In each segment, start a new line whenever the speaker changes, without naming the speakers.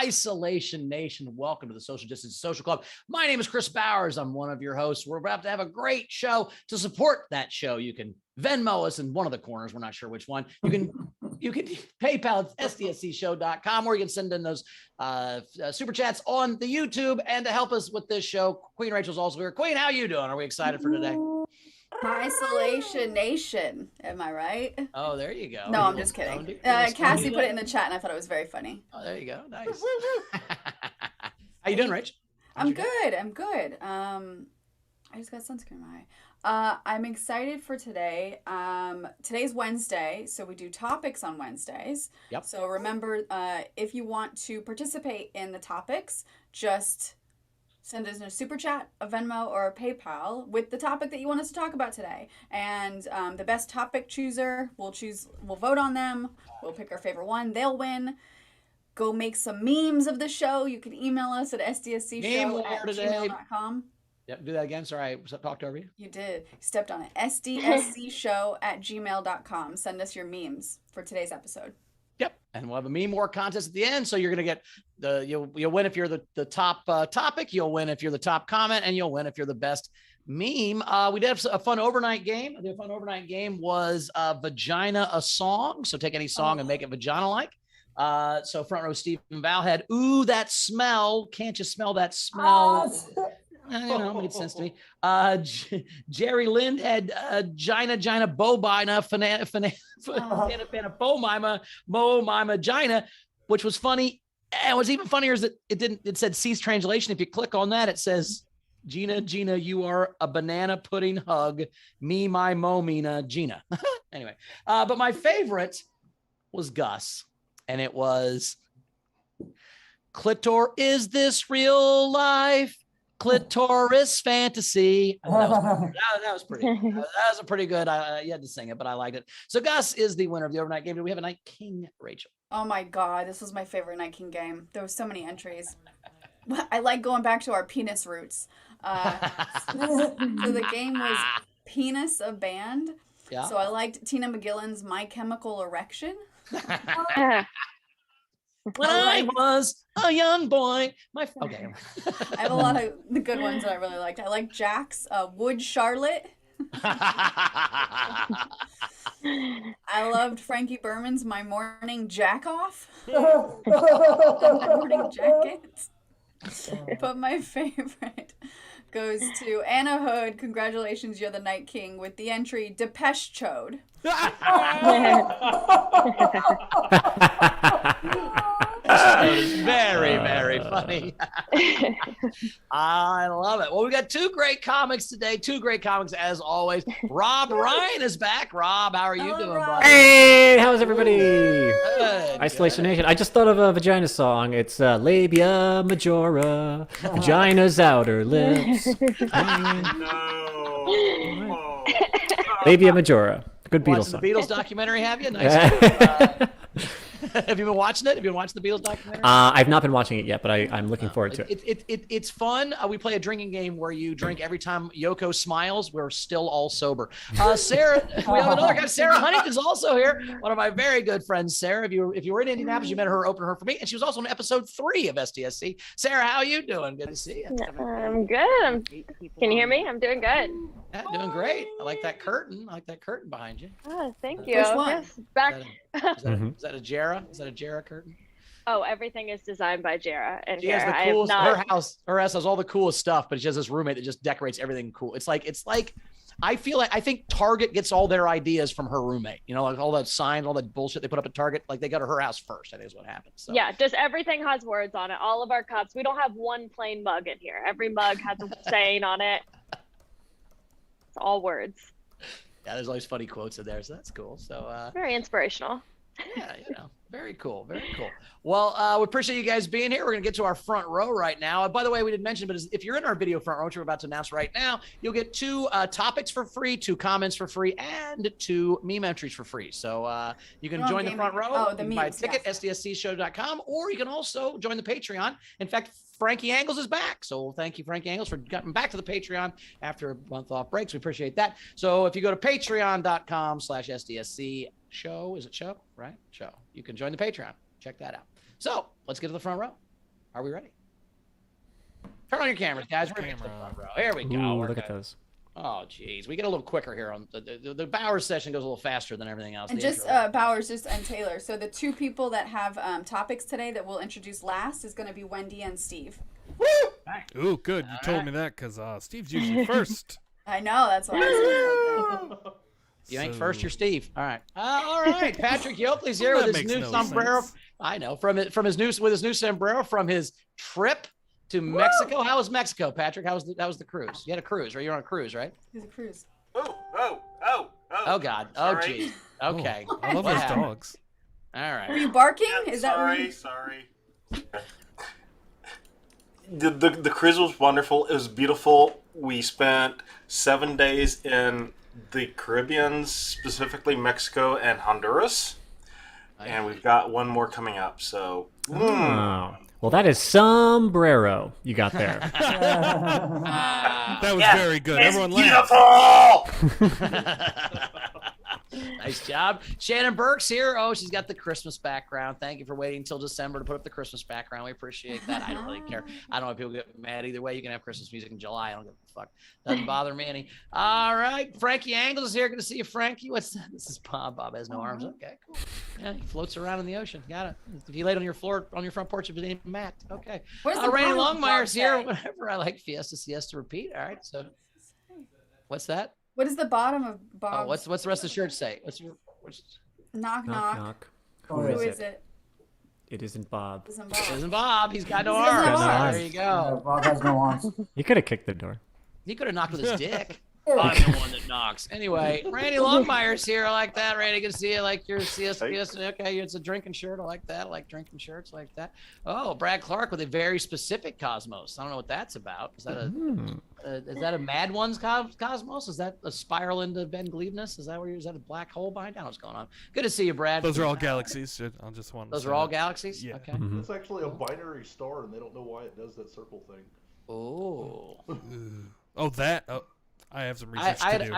Isolation Nation. Welcome to the Social Distance Social Club. My name is Chris Bowers. I'm one of your hosts. We're about to have a great show. To support that show, you can Venmo us in one of the corners. We're not sure which one. You can PayPal at sdscshow.com, or you can send in those super chats on the YouTube. And to help us with this show, Queen Rachel's also here. Queen, how you doing? Are we excited for today?
Isolation Nation. Am I right?
Oh, there you go.
No, I'm just kidding. Cassie put it in the chat and I thought it was very funny.
Oh, there you go. Nice. How you doing, Rach?
I'm good. I just got sunscreen in my eye. I'm excited for today. Today's Wednesday, so we do topics on Wednesdays.
Yep.
So remember, if you want to participate in the topics, just send us a super chat, a Venmo, or a PayPal with the topic that you want us to talk about today. And the best topic chooser, we'll vote on them. We'll pick our favorite one. They'll win. Go make some memes of the show. You can email us at sdscshow@gmail.com.
Yep, do that again. Sorry, I talked over you.
You did. You stepped on it. sdscshow@gmail.com. Send us your memes for today's episode.
Yep, and we'll have a meme war contest at the end. So you're gonna get you'll win if you're the top topic. You'll win if you're the top comment, and you'll win if you're the best meme. We did have a fun overnight game. The fun overnight game was Vagina a Song. So take any song and make it vagina-like. So front row Stephen Val had "Ooh, that smell! Can't you smell that smell?" Made sense to me. Jerry Lind had Gina Bobina Mima Gina, which was funny. And what's even funnier is that it said cease translation. If you click on that, it says Gina, you are a banana pudding hug. Me, my Momina, Gina. Anyway, but my favorite was Gus, and it was Clitor, is this real life? Clitoris fantasy. That was pretty. That was a pretty good. You had to sing it, but I liked it. So Gus is the winner of the overnight game. Do we have a Night King, Rachel?
Oh my God, this was my favorite Night King game. There were so many entries. I like going back to our penis roots. So the game was Penis a Band.
Yeah.
So I liked Tina McGillen's My Chemical Erection.
When I was a young boy, okay.
I have a lot of the good ones that I really liked. I like Jack's Wood Charlotte. I loved Frankie Berman's My Morning Jack Off. My morning jacket. But my favorite goes to Anna Hood. Congratulations, you're the Night King, with the entry Depeche Chode.
Very, very funny. I love it. Well, we got two great comics today. Two great comics as always. Rob Ryan is back. Rob, how are you doing, buddy?
Hey, how's everybody?
Good,
Isolation Nation. I just thought of a vagina song. It's labia majora, vagina's outer lips. Labia majora. Good Beatles song.
The Beatles documentary, have you? Nice. Have you been watching it? Have you been watching the Beatles documentary?
I've not been watching it yet, but I'm looking forward to it.
It's fun. We play a drinking game where you drink every time Yoko smiles. We're still all sober. Sarah, we have another guy. Sara Huntington is also here. One of my very good friends, Sarah. If you were in Indianapolis, you met her, open her for me, and she was also on episode 3 of SDSC. Sarah, how are you doing? Good to see you.
I'm good. Can you hear me? I'm doing good.
Yeah, doing great. I like that curtain. Behind you.
Oh, thank you.
Which one?
Yes, back.
Is that a Jera? Is that a Jera curtain?
Oh, everything is designed by Jera. And
she has the coolest. Her house has all the coolest stuff, but she has this roommate that just decorates everything cool. It's like I think Target gets all their ideas from her roommate. You know, like all that signs, all that bullshit they put up at Target. Like they go to her house first. I think is what happens. So.
Yeah, just everything has words on it. All of our cups. We don't have one plain mug in here. Every mug has a saying on it. It's all words.
Yeah, there's always funny quotes in there, so that's cool. So
very inspirational.
Yeah, very cool, very cool. Well, we appreciate you guys being here. We're gonna get to our front row right now. By the way, we didn't mention, but if you're in our video front row, which we're about to announce right now, you'll get 2 topics for free, 2 comments for free, and 2 meme entries for free. So you can join the front row.
Oh, the
you can
memes,
buy a ticket, sdscshow.com, or you can also join the Patreon. In fact, Frankie Angles is back. So thank you, Frankie Angles, for getting back to the Patreon after a month off breaks. We appreciate that. So if you go to patreon.com/SDSC show, is it show? Right? Show. You can join the Patreon. Check that out. So let's get to the front row. Are we ready? Turn on your cameras, guys. We're gonna bro. Here we go.
Ooh,
We're
look at
good.
those.
Oh, geez. We get a little quicker here. On the Bowers session goes a little faster than everything else.
And
The
just
intro.
Bowers and Taylor. So the two people that have topics today that we'll introduce last is going to be Wendy and Steve.
Ooh, good. You told me that because Steve's usually first.
I know, that's why I said that.
You ain't first, you're Steve. All right. All right. Patrick Yoakley's here
Well,
with
that
his
makes
new
no
sombrero.
sense.
I know. From his new sombrero from his trip to Mexico. How was Mexico, Patrick? How was the cruise? You had a cruise, right? You're on a cruise, right?
He's a cruise.
Oh God. Oh
Sorry.
geez. Okay.
Oh, I love
What
those
happened?
dogs.
All
Were
right.
you barking?
Yeah,
Is that what
sorry. The cruise was wonderful. It was beautiful. We spent 7 days in the Caribbean, specifically Mexico and Honduras. And we've got one more coming up. So,
Oh. Well, that is sombrero you got there.
That was
Yeah,
very good.
it's
Everyone laughed.
beautiful.
Nice job. Shannon Burke's here. Oh, she's got the Christmas background. Thank you for waiting until December to put up the Christmas background. We appreciate that. I don't really care. I don't know if people get mad either way. You can have Christmas music in July. I don't give a fuck. Doesn't bother me any. All right. Frankie Angles is here. Good to see you, Frankie. What's that? This is Bob. Bob has no arms. Okay, cool. Yeah, he floats around in the ocean. Got it. If he laid on your floor, on your front porch, it'd be Matt. Okay.
What does the
Randy
bottom of the
Longmire's
dog
here.
say?
Whatever. I like siesta, repeat. All right. So what's that?
What does the bottom of Bob's
Oh, what's the rest of the shirt say? What's
knock
Knock,
knock?
knock.
Who is it?
It isn't Bob.
Isn't Bob.
Isn't Bob? He's got no
He doesn't
arms.
have
There you go.
Bob has no arms.
You could have kicked the door.
He could have knocked with his dick. I'm the one that knocks. Anyway, Randy Longmire's here. I like that. Randy, good to see you. Like your siesta. Okay, it's a drinking shirt. I like that. I like drinking shirts like that. Oh, Brad Clark with a very specific Cosmos. I don't know what that's about. Is that a Mad Ones Cosmos? Is that a spiral into Ben Gleibness? Is that a black hole behind? I don't know what's going on. Good to see you, Brad.
Those are all galaxies. I'll just want.
Those are all galaxies.
Yeah.
Okay.
Mhm.
It's actually a binary star, and they don't know why it does that circle thing.
Oh.
Oh, that. Oh, I have some research to do.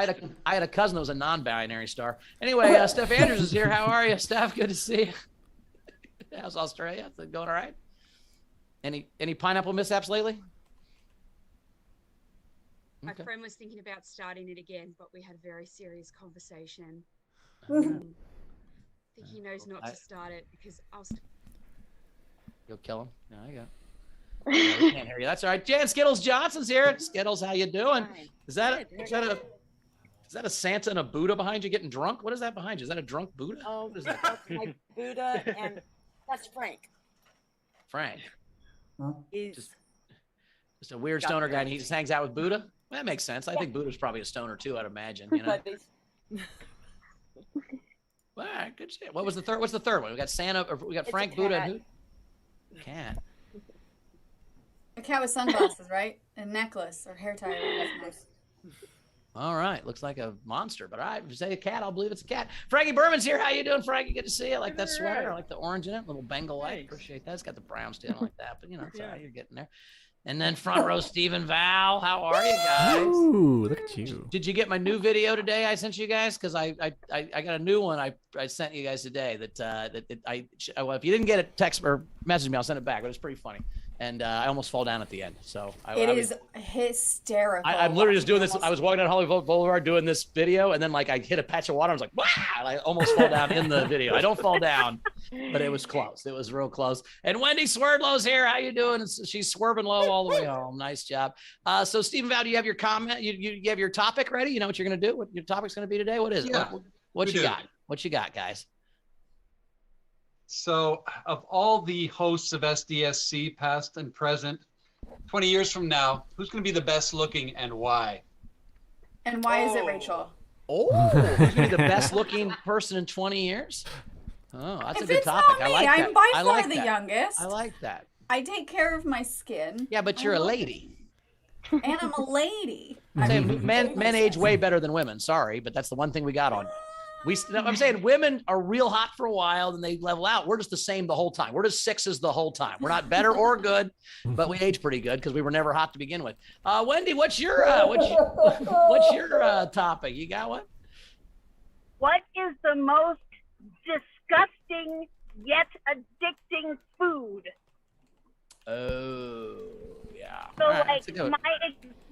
I had a cousin that was a non-binary star. Anyway, Steph Andrews is here. How are you, Steph? Good to see you. How's Australia? Is it going all right? Any pineapple mishaps lately?
My
Okay.
friend was thinking about starting it again, but we had a very serious conversation. I think he knows not to start it because
You'll kill him. No, I got. I can't hear you. That's all right. Jan Skittles Johnson's here. Skittles, how you doing?
Fine.
Is that a Santa and a Buddha behind you getting drunk? What is that behind you? Is that a drunk Buddha?
Oh,
What is that?
that's my Buddha, and that's Frank.
Frank.
He's
Just a weird stoner guy, and he just hangs out with Buddha. That makes sense. I think Buddha's probably a stoner too. I'd imagine. You know.
but he's-
All right, good shit. What was the third? What's the third one? We got Santa. Or we got
It's a
Frank, Buddha,
cat.
and who? Cat.
A cat with sunglasses, right? A necklace or hair tie.
All right, looks like a monster, but all right, if you say a cat, I'll believe it's a cat. Frankie Berman's here. How you doing, Frankie? Good to see you. I like that sweater. I like the orange in it, little Bengal light. Appreciate that. It's got the brown skin like that, but you know, it's all right. You're getting there. And then front row, Stephen Val. How are you guys?
Ooh, look at you.
Did you get my new video today? I sent you guys because I got a new one. I sent you guys today well, if you didn't get it, text or message me. I'll send it back. But it's pretty funny. And I almost fall down at the end. So
It is hysterical.
I'm literally just doing this.
Almost-
I was walking down Hollywood Boulevard doing this video, and then like I hit a patch of water. I was like, wow! I almost fall down in the video. I don't fall down, but it was close. It was real close. And Wendy Swerdlow's here. How you doing? She's swerving low all the way home. Nice job. So Stephen Val, do you have your comment? You have your topic ready? You know what you're gonna do? What your topic's gonna be today? What is it?
Yeah,
What
we
you
do.
got? What you got, guys?
So, of all the hosts of SDSC, past and present, 20 years from now, who's going to be the best looking and why?
And why is it Rachel?
Oh, who's gonna be the best looking person in 20 years? Oh, that's a
If
good
it's
topic.
not
I
me,
like that.
I'm by
I
far
like
the
that.
youngest.
I like that.
I take care of my skin.
Yeah, but you're a lady.
And I'm a lady.
I'm saying men age way better than women. Sorry, but that's the one thing we got on. I'm saying women are real hot for a while, then they level out. We're just the same the whole time. We're just sixes the whole time. We're not better or good, but we age pretty good because we were never hot to begin with. Wendy, what's your topic? You got one?
What is the most disgusting yet addicting food?
Oh, yeah.
So,
All right,
like,
that's a good one.
my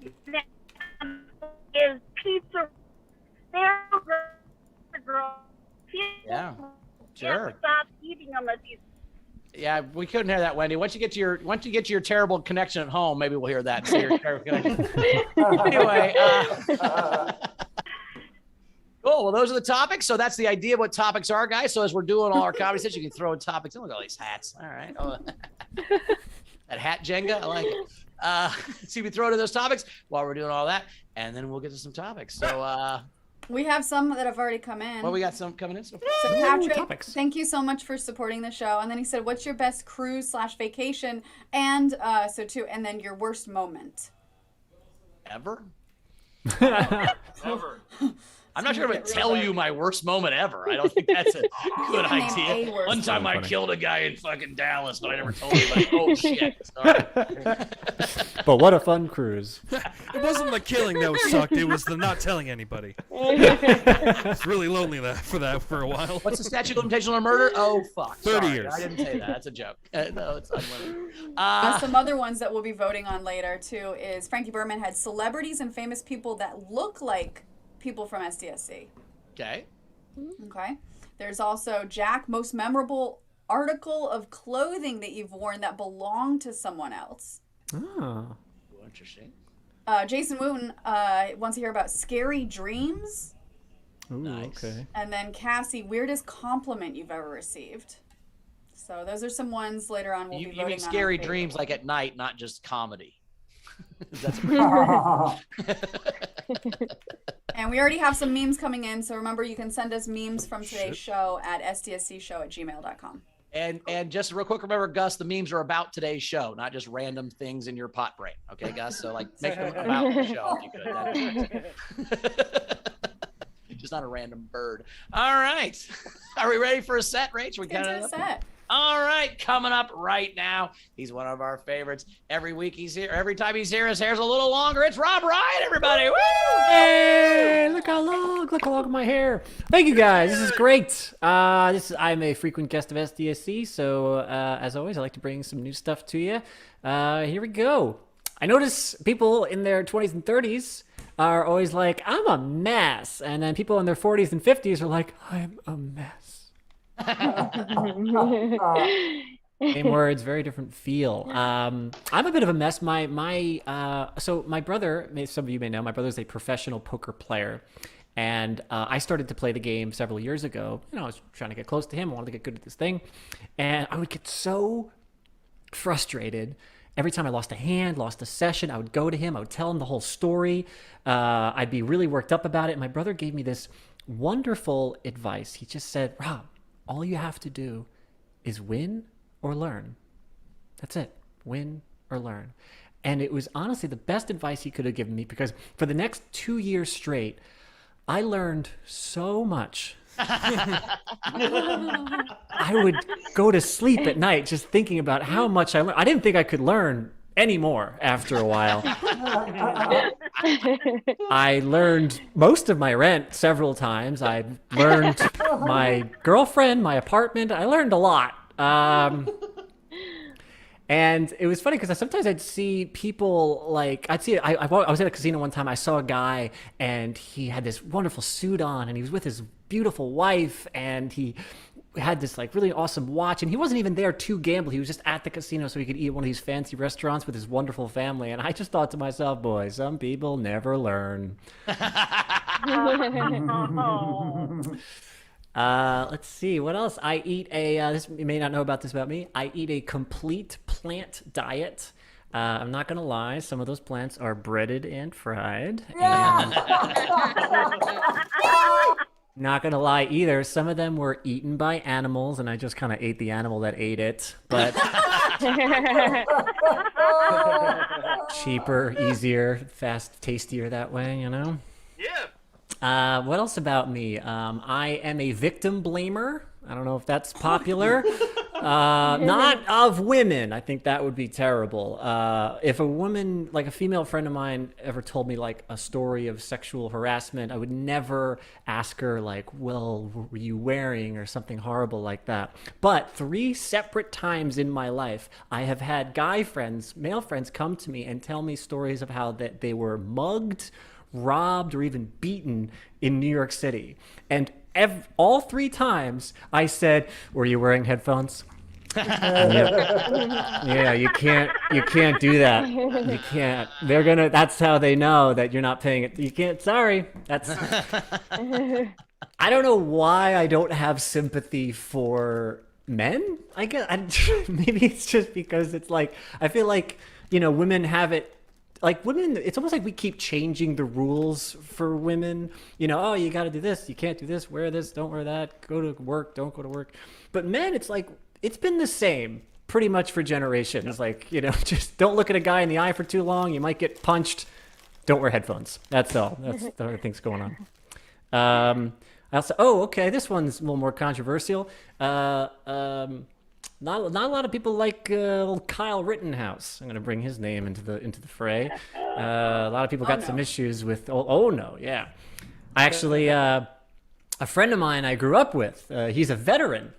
example is pizza. There's a girl.
Yeah,
Can't
sure.
stop eating unless you.
Yeah, we couldn't hear that, Wendy. Once you get to your terrible connection at home, maybe we'll hear that. See your terrible connection. Anyway, cool. Well, those are the topics. So that's the idea of what topics are, guys. So as we're doing all our comedy sets, you can throw in topics. Look at all these hats. All right. Oh, that hat Jenga, I like it. So we throw to those topics while we're doing all that, and then we'll get to some topics. So
we have some that have already come in.
well, we got some coming in. So
Patrick, thank you so much for supporting the show. And then he said, "What's your best cruise/vacation?" And and then your worst moment.
Ever?
Ever.
I'm not sure if I'm gonna tell you my worst moment ever. I don't think that's a good idea. One time I killed a guy in fucking Dallas, but I never told anybody. Oh shit! Sorry.
But what a fun cruise.
It wasn't the killing that sucked. It was the not telling anybody. It's really lonely for a while.
What's the statute of limitations on murder? Oh fuck!
30
Sorry,
years.
I didn't say that. That's a joke. No, it's unlimited.
Some other ones that we'll be voting on later too is Frankie Berman had celebrities and famous people that look like people from SDSC.
Okay.
Okay. There's also Jack, most memorable article of clothing that you've worn that belonged to someone else.
Oh.
Interesting.
Jason Wooten wants to hear about scary dreams.
Ooh,
Nice.
Okay.
And then Cassie, weirdest compliment you've ever received. So those are some ones later on we'll be
You
voting
mean
on.
scary dreams like at night, not just comedy. That's
And we already have some memes coming in, so remember you can send us memes from today's show at sdscshow@gmail.com.
And just real quick, remember, Gus, the memes are about today's show, not just random things in your pot brain. Okay, Gus? So like make them about the show if you could. Just not a random bird. All right. Are we ready for a set, Rach? We
Get to a set.
All right, coming up right now. He's one of our favorites. Every week he's here. Every time he's here, his hair's a little longer. It's Rob Ryan, everybody. Woo!
Hey, look how long my hair. Thank you guys. This is great. I'm a frequent guest of SDSC, so as always, I like to bring some new stuff to you. Here we go. I notice people in their 20s and 30s are always like, I'm a mess. And then people in their 40s and 50s are like, I'm a mess. Same words, very different feel. I'm a bit of a mess. So my brother, some of you may know, my brother's a professional poker player. And I started to play the game several years ago. I was trying to get close to him. I wanted to get good at this thing. And I would get so frustrated. Every time I lost a hand, lost a session, I would go to him. I would tell him the whole story. I'd be really worked up about it. And my brother gave me this wonderful advice. He just said, Rob, all you have to do is win or learn. That's it. Win or learn. And it was honestly the best advice he could have given me, because for the next 2 years straight, I learned so much. I would go to sleep at night just thinking about how much I learned. I didn't think I could learn anymore after a while. I learned most of my rent several times. I learned my girlfriend, my apartment. I learned a lot. And it was funny because sometimes I'd see people like, I was at a casino one time. I saw a guy and he had this wonderful suit on and he was with his beautiful wife and he had this like really awesome watch, and he wasn't even there to gamble. He was just at the casino so he could eat at one of these fancy restaurants with his wonderful family. And I just thought to myself, boy, some people never learn. Let's see, what else? I eat this, you may not know about this about me. I eat a complete plant diet. I'm not going to lie. Some of those plants are breaded and fried. And not going to lie either. Some of them were eaten by animals, and I just kind of ate the animal that ate it. But cheaper, easier, fast, tastier that way, you know?
Yeah.
What else about me? I am a victim blamer. I don't know if that's popular. Not of women. I think that would be terrible. If a woman, like a female friend of mine, ever told me like a story of sexual harassment, I would never ask her like, well, what were you wearing or something horrible like that. But 3 separate times in my life, I have had guy friends, male friends come to me and tell me stories of how that they were mugged, robbed, or even beaten in New York City. And all 3 times I said, were you wearing headphones? Yeah, you can't do that. You can't. That's how they know that you're not paying it. You can't, sorry. I don't know why I don't have sympathy for men. I guess maybe it's just because it's like, I feel like, women have it. Like women, it's almost like we keep changing the rules for women. Oh, you got to do this. You can't do this. Wear this. Don't wear that. Go to work. Don't go to work. But men, it's like, it's been the same pretty much for generations. Like, just don't look at a guy in the eye for too long. You might get punched. Don't wear headphones. That's all. That's the other things going on. Okay, this one's a little more controversial. Not a lot of people like Kyle Rittenhouse. I'm going to bring his name into the fray. A lot of people got some issues with. Oh no, yeah. I actually, a friend of mine I grew up with. He's a veteran,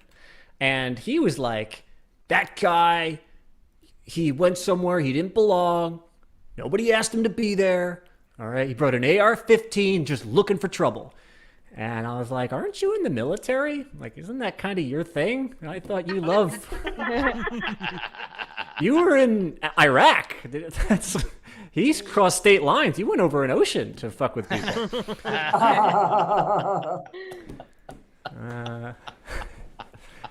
and he was like, that guy. He went somewhere he didn't belong. Nobody asked him to be there. All right, he brought an AR-15, just looking for trouble. And I was like, aren't you in the military? Like, isn't that kind of your thing? I thought you you were in Iraq. He's crossed state lines. You went over an ocean to fuck with people.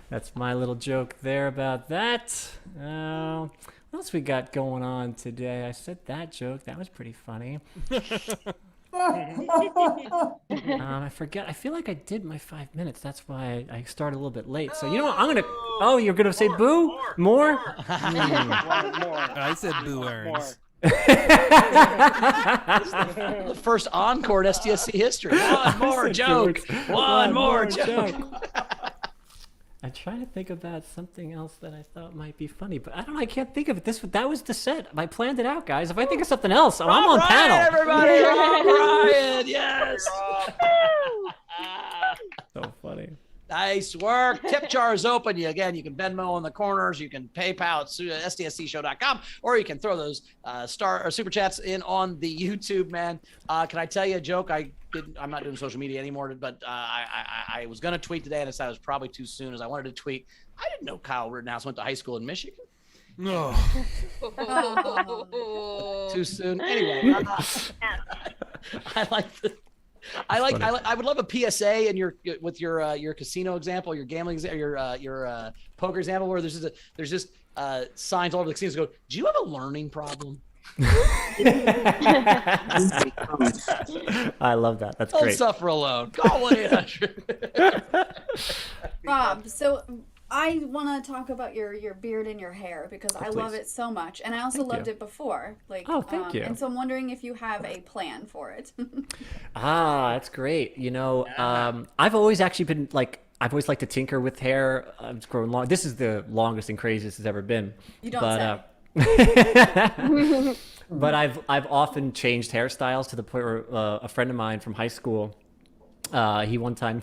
That's my little joke there about that. What else we got going on today? I said that joke. That was pretty funny. I forget. I feel like I did my 5 minutes. That's why I started a little bit late. So what? I'm gonna. Oh, you're gonna say boo? More?
I said boo earns.
The first encore in SDSC history. One more joke. One more joke.
I try to think about something else that I thought might be funny, but I don't know. I can't think of it. That was the set. I planned it out, guys. If I think of something else, I'm on panel.
Everybody, Ryan, yes.
So funny.
Nice work. Tip jar is open. You can Venmo in the corners. You can PayPal at sdscshow.com, or you can throw those star or super chats in on the YouTube, man. Can I tell you a joke? I'm not doing social media anymore, but I was going to tweet today, and I decided it was probably too soon as I wanted to tweet. I didn't know Kyle Rittenhouse went to high school in Michigan.
No.
Too soon. Anyway, I would love a PSA in your casino example, your gambling example, your poker example, where there's just signs all over the casinos go, do you have a learning problem?
I love that. That's great.
Don't suffer alone. Call 1-800.
Rob, so I want to talk about your beard and your hair because I love it so much, and I also loved it before.
Thank you.
And so I'm wondering if you have a plan for it.
That's great. I've always actually been I've always liked to tinker with hair. It's grown long. This is the longest and craziest it's ever been.
You don't say.
But I've often changed hairstyles to the point where a friend of mine from high school, he one time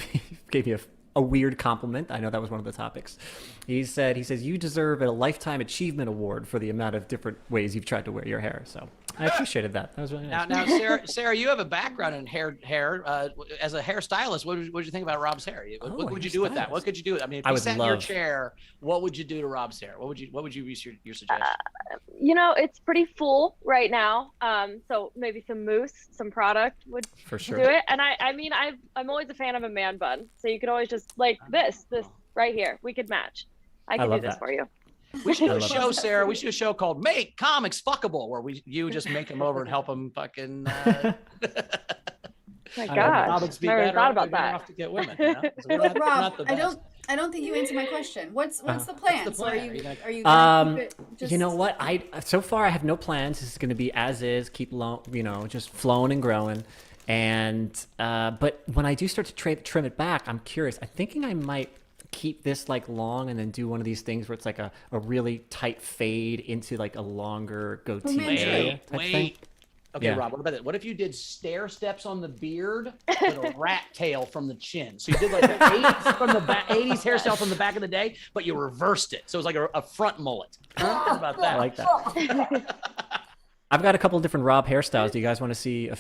gave me a weird compliment. I know that was one of the topics. He says, you deserve a lifetime achievement award for the amount of different ways you've tried to wear your hair. So I appreciated that. That was really nice.
Now, Sarah, you have a background in hair. As a hairstylist, what did you think about Rob's hair? What would you do with that? What could you do? I mean, if you sat in your chair, what would you do to Rob's hair? What would you use your suggestion?
It's pretty full right now. So maybe some mousse, some product would
for sure
do it. And I'm always a fan of a man bun. So you could always just this right here. We could match. I could do this for you.
We should do a show, Sarah. We should do a show called "Make Comics Fuckable," where you just make them over and help them fucking.
My God, never thought about that.
Off to get women,
Rob, I don't think you answered my question. What's the plan?
What's the plan?
Are you gonna keep it just...
You know what? So far I have no plans. This is going to be as is. Keep just flowing and growing. And but when I do start to trim it back, I'm curious. I'm thinking I might keep this like long and then do one of these things where it's like a really tight fade into like a longer goatee area type thing.
Okay,
Yeah.
Rob, what about that? What if you did stair steps on the beard with a rat tail from the chin? So you did like the 80s from the 80s hairstyle from the back of the day, but you reversed it. So it was like a front mullet. How about that?
I like that. I've got a couple of different Rob hairstyles. Do you guys want to see a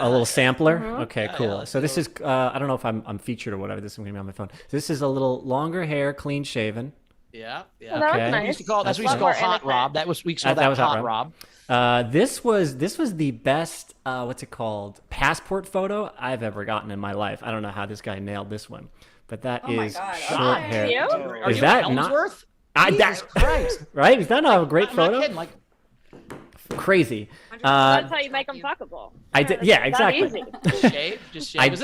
little sampler? Okay, cool. So this is I don't know if I'm featured or whatever. This is going to be on my phone. This is a little longer hair, clean shaven.
Yeah.
Oh, that was nice.
We used to call, that's what we used to call hot Rob. That was hot Rob.
This was the best what's it called, passport photo I've ever gotten in my life. I don't know how this guy nailed this one, but that is short hair. Is that not? Jesus Christ! Right? Is that not a great photo?
Not kidding, like,
crazy.
That's how you make them fuckable.
I did. Yeah, exactly.
Just shave. Is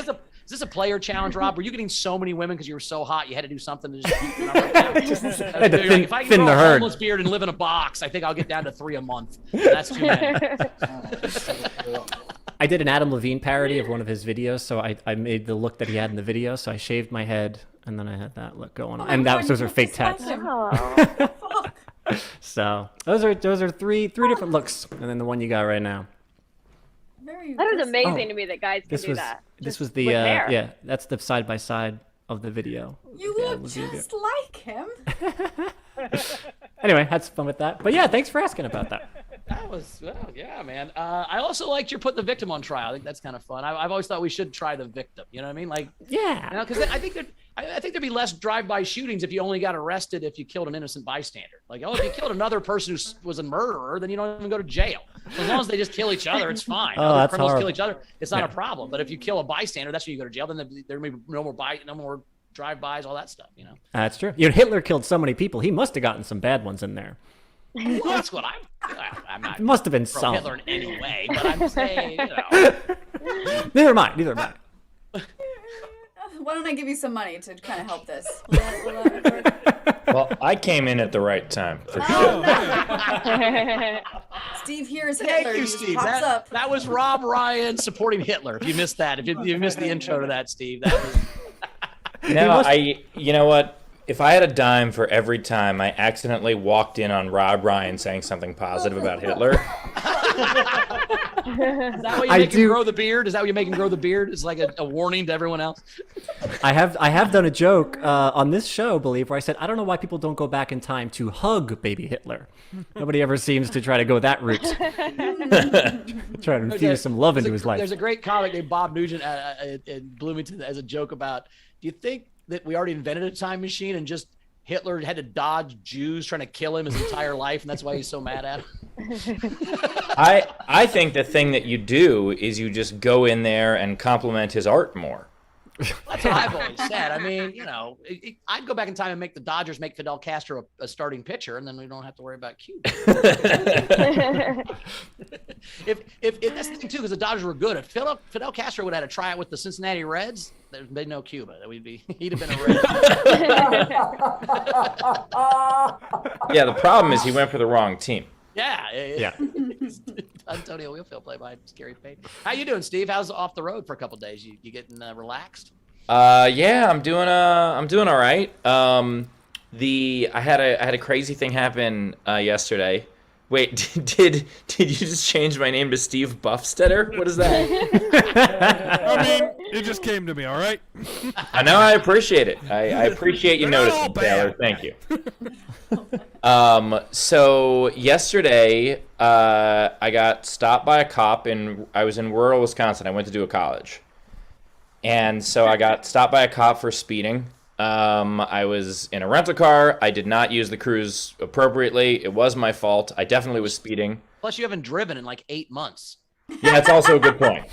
this a player challenge, Rob? Were you getting so many women because you were so hot you had to do something to just keep your number down? If I can grow a homeless beard and live in a box, I think I'll get down to 3 a month. That's too many.
I did an Adam Levine parody of one of his videos, so I made the look that he had in the video. So I shaved my head, and then I had that look going on, and those are fake tats. So those are three different looks, and then the one you got right now.
That is amazing to me that guys can do that.
This was the that's the side by side of the video.
You look just like him.
Anyway, had some fun with that. But yeah, thanks for asking about that.
That was, yeah, man. I also liked your put the victim on trial. I think that's kind of fun. I've always thought we should try the victim. You know what I mean? Like,
yeah.
Because I think there'd be less drive-by shootings if you only got arrested if you killed an innocent bystander. Like, if you killed another person who was a murderer, then you don't even go to jail. As long as they just kill each other, it's fine. Other criminals kill each other, it's not a problem. But if you kill a bystander, that's when you go to jail. Then there may be no more drive-bys, all that stuff. You know.
That's true. Hitler killed so many people. He must have gotten some bad ones in there.
Well, that's what I'm not.
It must have been some.
Hitler in any way, but I'm saying,
Neither am I.
Why don't I give you some money to kind of help this?
Well, I came in at the right time, for
sure. Steve here's Hitler.
Thank you, Steve.
Up.
That was Rob Ryan supporting Hitler. If you missed that, if you missed the intro to that, Steve, that was.
No, you know what? If I had a dime for every time I accidentally walked in on Rob Ryan saying something positive about Hitler.
Is that why you make him grow the beard? Is that what you make him grow the beard? It's like a warning to everyone else.
I have done a joke on this show, believe, where I said I don't know why people don't go back in time to hug baby Hitler. Nobody ever seems to try to go that route. Try to infuse some love into his life.
There's a great comic named Bob Nugent in Bloomington as a joke about. Do you think that we already invented a time machine and just Hitler had to dodge Jews trying to kill him his entire life, and that's why he's so mad at him?
I think the thing that you do is you just go in there and compliment his art more.
That's what I've always said. I mean, I'd go back in time and make the Dodgers make Fidel Castro a starting pitcher, and then we don't have to worry about Cuba. if that's the thing too, because the Dodgers were good. If Fidel Castro would have had a tryout with the Cincinnati Reds, there'd be no Cuba. He'd have been a Red.
Yeah, the problem is he went for the wrong team.
Yeah. Antonio Wheelfield played by Scary Payne. How you doing, Steve? How's off the road for a couple of days? You getting relaxed?
Yeah, I'm doing all right. I had a crazy thing happen yesterday. Wait, did you just change my name to Steve Buffstetter? What is that?
I mean, it just came to me, all right?
I know, I appreciate it. I appreciate you noticing, Taylor. Thank you. So yesterday, I got stopped by a cop I was in rural Wisconsin. I went to do a college. And so I got stopped by a cop for speeding. I was in a rental car. I did not use the cruise appropriately. It was my fault. I definitely was speeding.
Plus, you haven't driven in like 8 months.
Yeah, that's also a good point.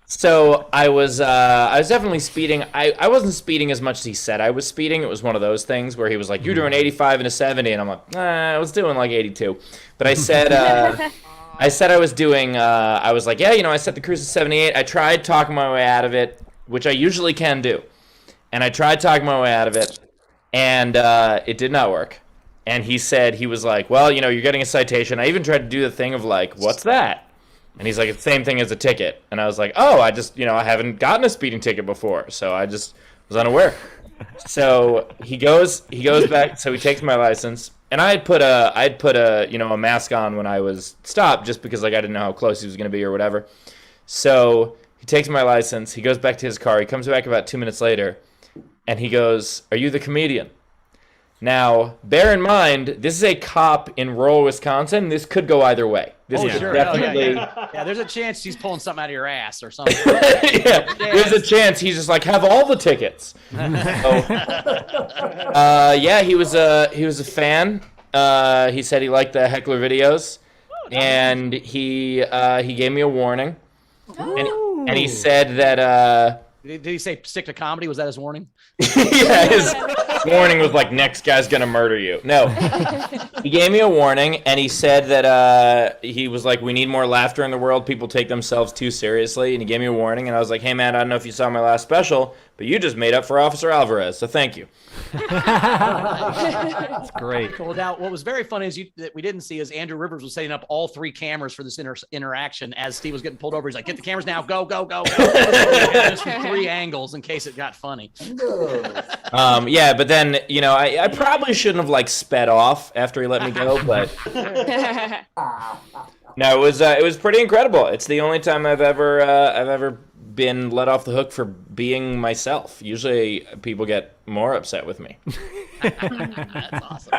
So I was definitely speeding. I wasn't speeding as much as he said I was speeding. It was one of those things where he was like, "You're doing 85 and a 70," and I'm like, I was doing like 82. But I said, I was doing. I was like, yeah, I set the cruise to 78. I tried talking my way out of it, which I usually can do, and I tried talking my way out of it, and it did not work. And he was like, well, you're getting a citation. I even tried to do the thing of like, what's that? And he's like, it's the same thing as a ticket. And I was like, oh, I just, I haven't gotten a speeding ticket before, so I just was unaware. So he goes back. So he takes my license, and I had put a a mask on when I was stopped, just because like I didn't know how close he was going to be or whatever. So he takes my license. He goes back to his car. He comes back about 2 minutes later, and he goes, "Are you the comedian?" Now, bear in mind, this is a cop in rural Wisconsin. This could go either way. This is
sure.
definitely.
Yeah, there's a chance he's pulling something out of your ass or something.
Yeah, there's a chance he's just like, have all the tickets. Yeah, he was a fan. He said he liked the heckler videos, and he gave me a warning, and he said that.
Did he say stick to comedy? Was that his warning?
Yeah, his warning was like, next guy's gonna murder you. No, he gave me a warning, and he said that he was like, we need more laughter in the world. People take themselves too seriously, and he gave me a warning, and I was like, hey man, I don't know if you saw my last special, but you just made up for Officer Alvarez, so thank you.
That's great.
Well, now, what was very funny is that we didn't see is Andrew Rivers was setting up all 3 cameras for this interaction as Steve was getting pulled over. He's like, get the cameras now, go, go, go. Just from 3 angles in case it got funny.
Yeah, but then, I probably shouldn't have like sped off after he let me go, but no, it was pretty incredible. It's the only time I've ever been let off the hook for being myself. Usually people get more upset with me.
That's awesome.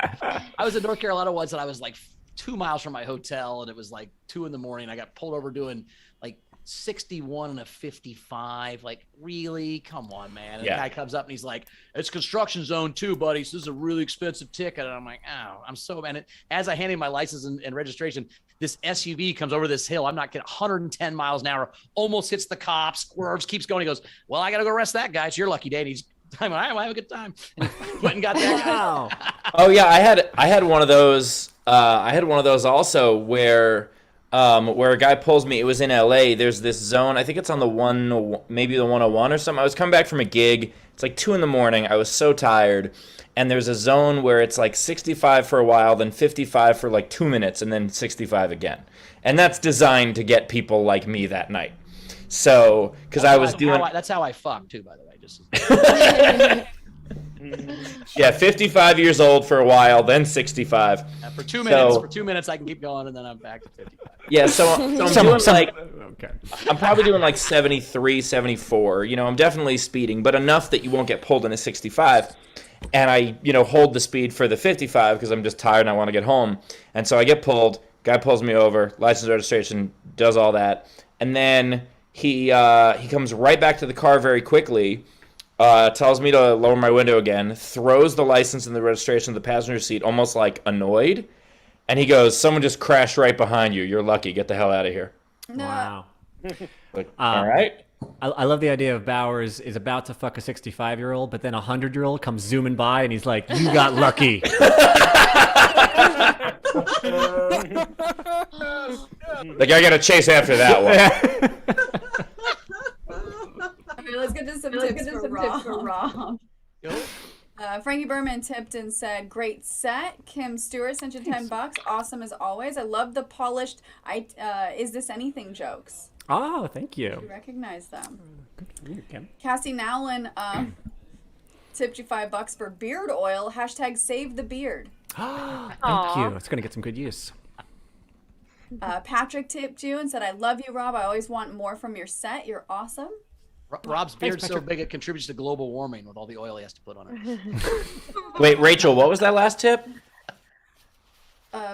I was in North Carolina once, and I was like 2 miles from my hotel, and it was like 2 a.m. I got pulled over doing like 61 and a 55. Like, really? Come on, man. And the guy comes up and he's like, it's construction zone 2, buddy. So this is a really expensive ticket. And I'm like, oh, I'm so mad. As I hand him my license and registration, this SUV comes over this hill. I'm not getting 110 miles an hour, almost hits the cops, swerves, keeps going. He goes, well, I got to go arrest that guy. It's your lucky day. And he's, I have a good time. And he went and got that guy.
Oh yeah, I had one of those. I had one of those also where a guy pulls me. It was in LA. There's this zone. I think it's on maybe the 101 or something. I was coming back from a gig. It's like 2 a.m. I was so tired. And there's a zone where it's like 65 for a while, then 55 for like 2 minutes, and then 65 again. And that's designed to get people like me that night. So, because I was doing...
That's how I fuck, too, by the way. Just
Yeah, 55 years old for a while, then 65.
For 2 minutes. For 2 minutes, I can keep going, and then I'm back to 55.
Yeah, so I'm doing like... Okay. I'm probably doing like 73, 74. I'm definitely speeding, but enough that you won't get pulled in a 65. And I, hold the speed for the 55 because I'm just tired and I want to get home. And so I get pulled. Guy pulls me over. License, registration, does all that. And then he comes right back to the car very quickly, tells me to lower my window again, throws the license and the registration in the passenger seat, almost like annoyed. And he goes, someone just crashed right behind you. You're lucky. Get the hell out of here.
No.
Wow.
Like, all right.
I love the idea of Bowers is about to fuck a 65-year-old, but then a 100-year-old comes zooming by and he's like, you got lucky.
Like, I got to chase after that one.
Okay, let's get to some tips for Rob. Frankie Berman tipped and said, great set. Kim Stewart sent you $10. Awesome as always. I love the polished is this anything jokes.
Oh, thank you.
You recognize them.
Good for you, Kim.
Cassie Nowlin tipped you $5 for beard oil. # save the beard.
Thank you. It's going to get some good use.
Patrick tipped you and said, I love you, Rob. I always want more from your set. You're awesome.
Rob's beard's so big it contributes to global warming with all the oil he has to put on it.
Wait, Rachel, what was that last tip?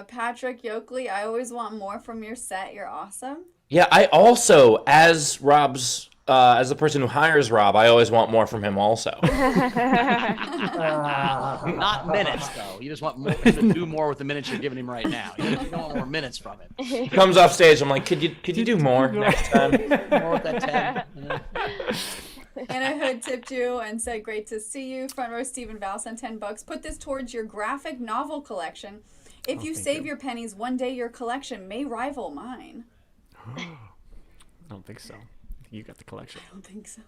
Patrick Yoakley, I always want more from your set. You're awesome.
Yeah, I also, as the person who hires Rob, I always want more from him also.
Not minutes, though. You just want more, to do more with the minutes you're giving him right now. You don't want more minutes from him.
He comes off stage, I'm like, could you do more next time?
More with that 10.
Anna Hood tipped you and said, great to see you. Front row Stephen Val sent $10. Put this towards your graphic novel collection. If you save your pennies, one day your collection may rival mine.
I don't think so. You got the collection.
I don't think so.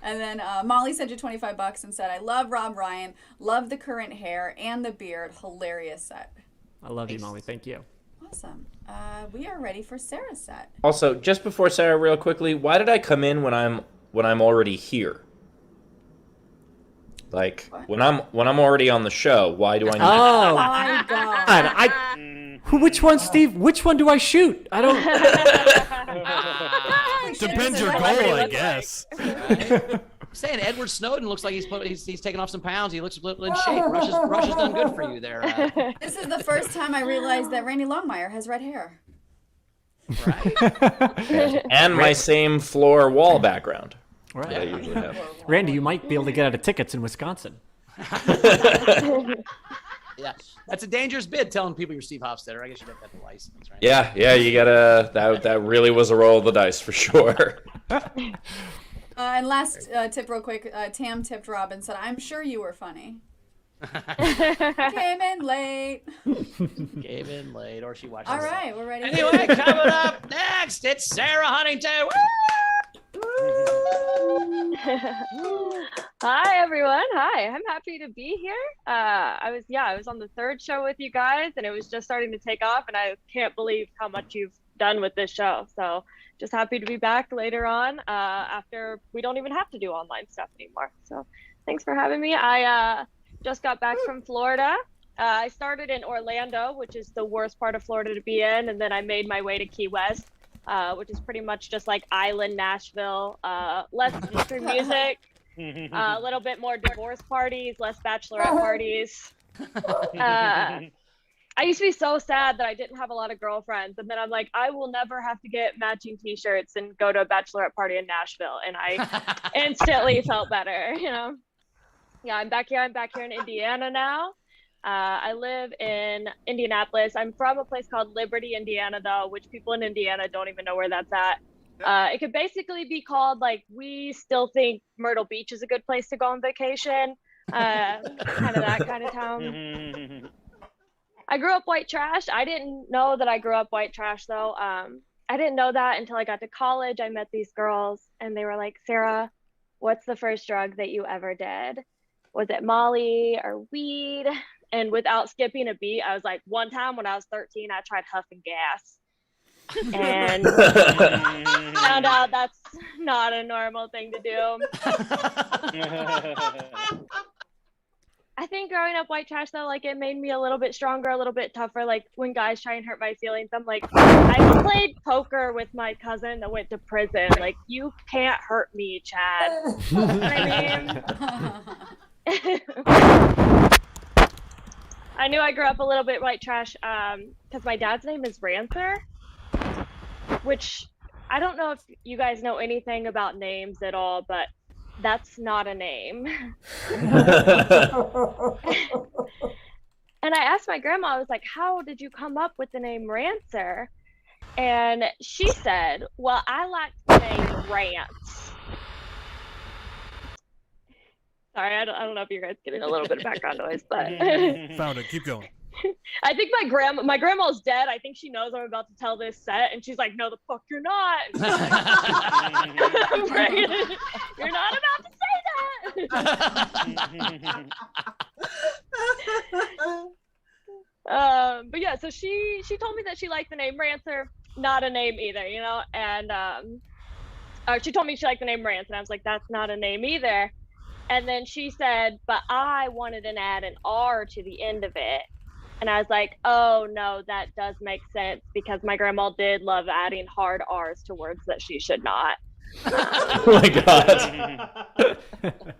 And then Molly sent you $25 and said, I love Rob Ryan, love the current hair and the beard. Hilarious set.
I love you, Molly. Thank you.
Awesome. We are ready for Sarah's set.
Also, just before Sarah, real quickly, why did I come in when I'm already here? Like when I'm already on the show, why do I need?
Oh
my God!
Which one, Steve? Which one do I shoot? I don't.
Depends your goal, I guess.
Right? Saying Edward Snowden looks like he's taken off some pounds. He looks in shape. Russia's done good for you there.
This is the first time I realized that Randy Longmire has red hair.
Right.
And my same floor wall background.
Right.
That I usually have.
Randy, you might be able to get out of tickets in Wisconsin.
Yeah, that's a dangerous bid. Telling people you're Steve Hofstetter. I guess you don't have the license, right?
Yeah, you gotta. That really was a roll of the dice for sure.
And last tip, real quick. Tam tipped Rob and said, "I'm sure you were funny." Came in late.
Came in late, or she watched.
All right, we're ready.
Anyway, coming up next, it's Sara Huntington.
Hi everyone. Hi, I'm happy to be here. I was on the third show with you guys, and it was just starting to take off, and I can't believe how much you've done with this show. So just happy to be back later on after we don't even have to do online stuff anymore. So thanks for having me. I just got back from Florida. I started in Orlando, which is the worst part of Florida to be in, and then I made my way to Key West, which is pretty much just like island Nashville, less country music, a little bit more divorce parties, less bachelorette parties. I used to be so sad that I didn't have a lot of girlfriends, and then I'm like, I will never have to get matching t-shirts and go to a bachelorette party in Nashville, and I instantly felt better, you know. Yeah, I'm back here in Indiana now. I live in Indianapolis. I'm from a place called Liberty, Indiana, though, which people in Indiana don't even know where that's at. It could basically be called, like, we still think Myrtle Beach is a good place to go on vacation. Kind of that kind of town. I grew up white trash. I didn't know that I grew up white trash, though. I didn't know that until I got to college. I met these girls, and they were like, Sarah, what's the first drug that you ever did? Was it Molly or weed? And without skipping a beat, I was like, one time when I was 13, I tried huffing gas. And found out that's not a normal thing to do. I think growing up white trash, though, like, it made me a little bit stronger, a little bit tougher. Like, when guys try and hurt my feelings, I'm like, I played poker with my cousin that went to prison. Like, you can't hurt me, Chad. You know what I mean? I knew I grew up a little bit white trash because my dad's name is Rancer, which I don't know if you guys know anything about names at all, but that's not a name. And I asked my grandma, I was like, how did you come up with the name Rancer? And she said, well, I like the name Rance. Sorry, I don't know if you guys getting a little bit of background noise, but
found it. Keep going.
I think my grandma's dead. I think she knows I'm about to tell this set, and she's like, "No, the fuck you're not." Right? You're not about to say that. But yeah, so she told me that she liked the name Rancer, not a name either, you know, and she told me she liked the name Rance, and I was like, that's not a name either. And then she said, but I wanted to add an R to the end of it. And I was like, oh no, that does make sense, because my grandma did love adding hard R's to words that she should not.
Oh my god.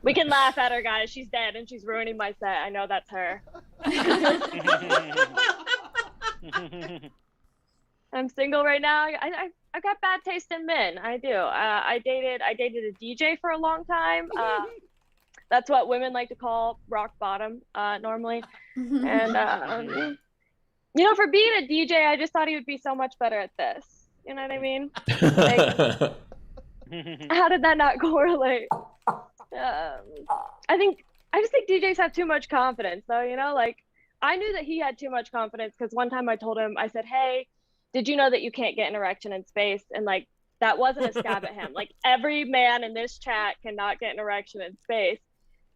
We can laugh at her, guys. She's dead and she's ruining my set. I know that's her. I'm single right now. I got bad taste in men. I do. I dated a DJ for a long time. That's what women like to call rock bottom normally. And you know, for being a DJ, I just thought he would be so much better at this. You know what I mean? Like, how did that not correlate? I just think DJs have too much confidence, though. You know, like, I knew that he had too much confidence because one time I told him, I said, hey, did you know that you can't get an erection in space? And like, that wasn't a stab at him. Like, every man in this chat cannot get an erection in space.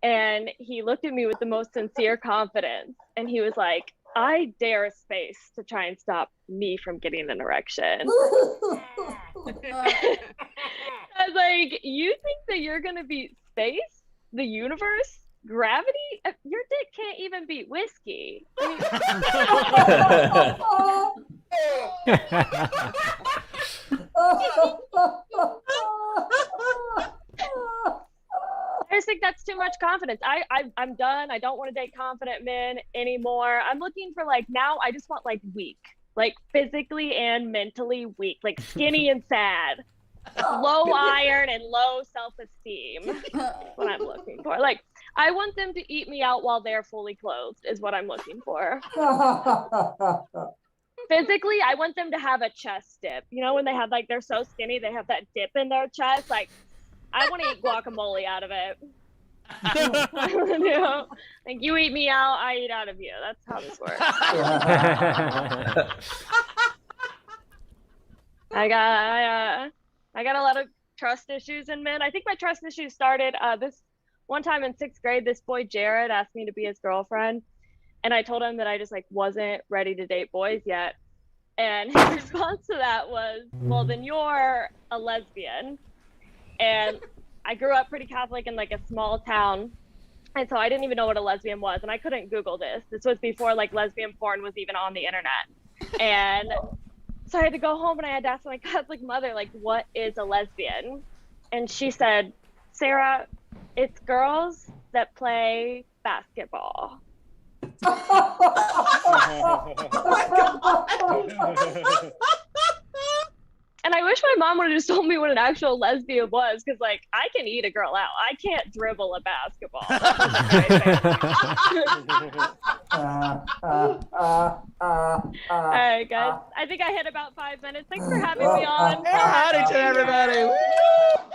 And he looked at me with the most sincere confidence. And he was like, I dare space to try and stop me from getting an erection. I was like, you think that you're going to beat space, the universe, Gravity? Your dick can't even beat whiskey. I just think that's too much confidence. I'm done. I don't want to date confident men anymore. I'm looking for now I just want weak, physically and mentally weak, skinny and sad, low iron and low self-esteem. That's what I'm looking for. I want them to eat me out while they're fully clothed is what I'm looking for. Physically, I want them to have a chest dip. You know, when they have they're so skinny, they have that dip in their chest. I want to eat guacamole out of it. You eat me out, I eat out of you. That's how this works. I got a lot of trust issues in men. I think my trust issues started this one time in 6th grade. This boy Jared asked me to be his girlfriend, and I told him that I just wasn't ready to date boys yet. And his response to that was, "Well, then you're a lesbian." And I grew up pretty Catholic in a small town, and so I didn't even know what a lesbian was, and I couldn't Google this. This was before lesbian porn was even on the internet. And so I had to go home and I had to ask my Catholic mother, what is a lesbian? And she said, "Sarah, it's girls that play basketball." And I wish my mom would have just told me what an actual lesbian was, because I can eat a girl out. I can't dribble a basketball. All right, guys. I think I hit about 5 minutes. Thanks for having me on.
Huntington, everybody. Woo!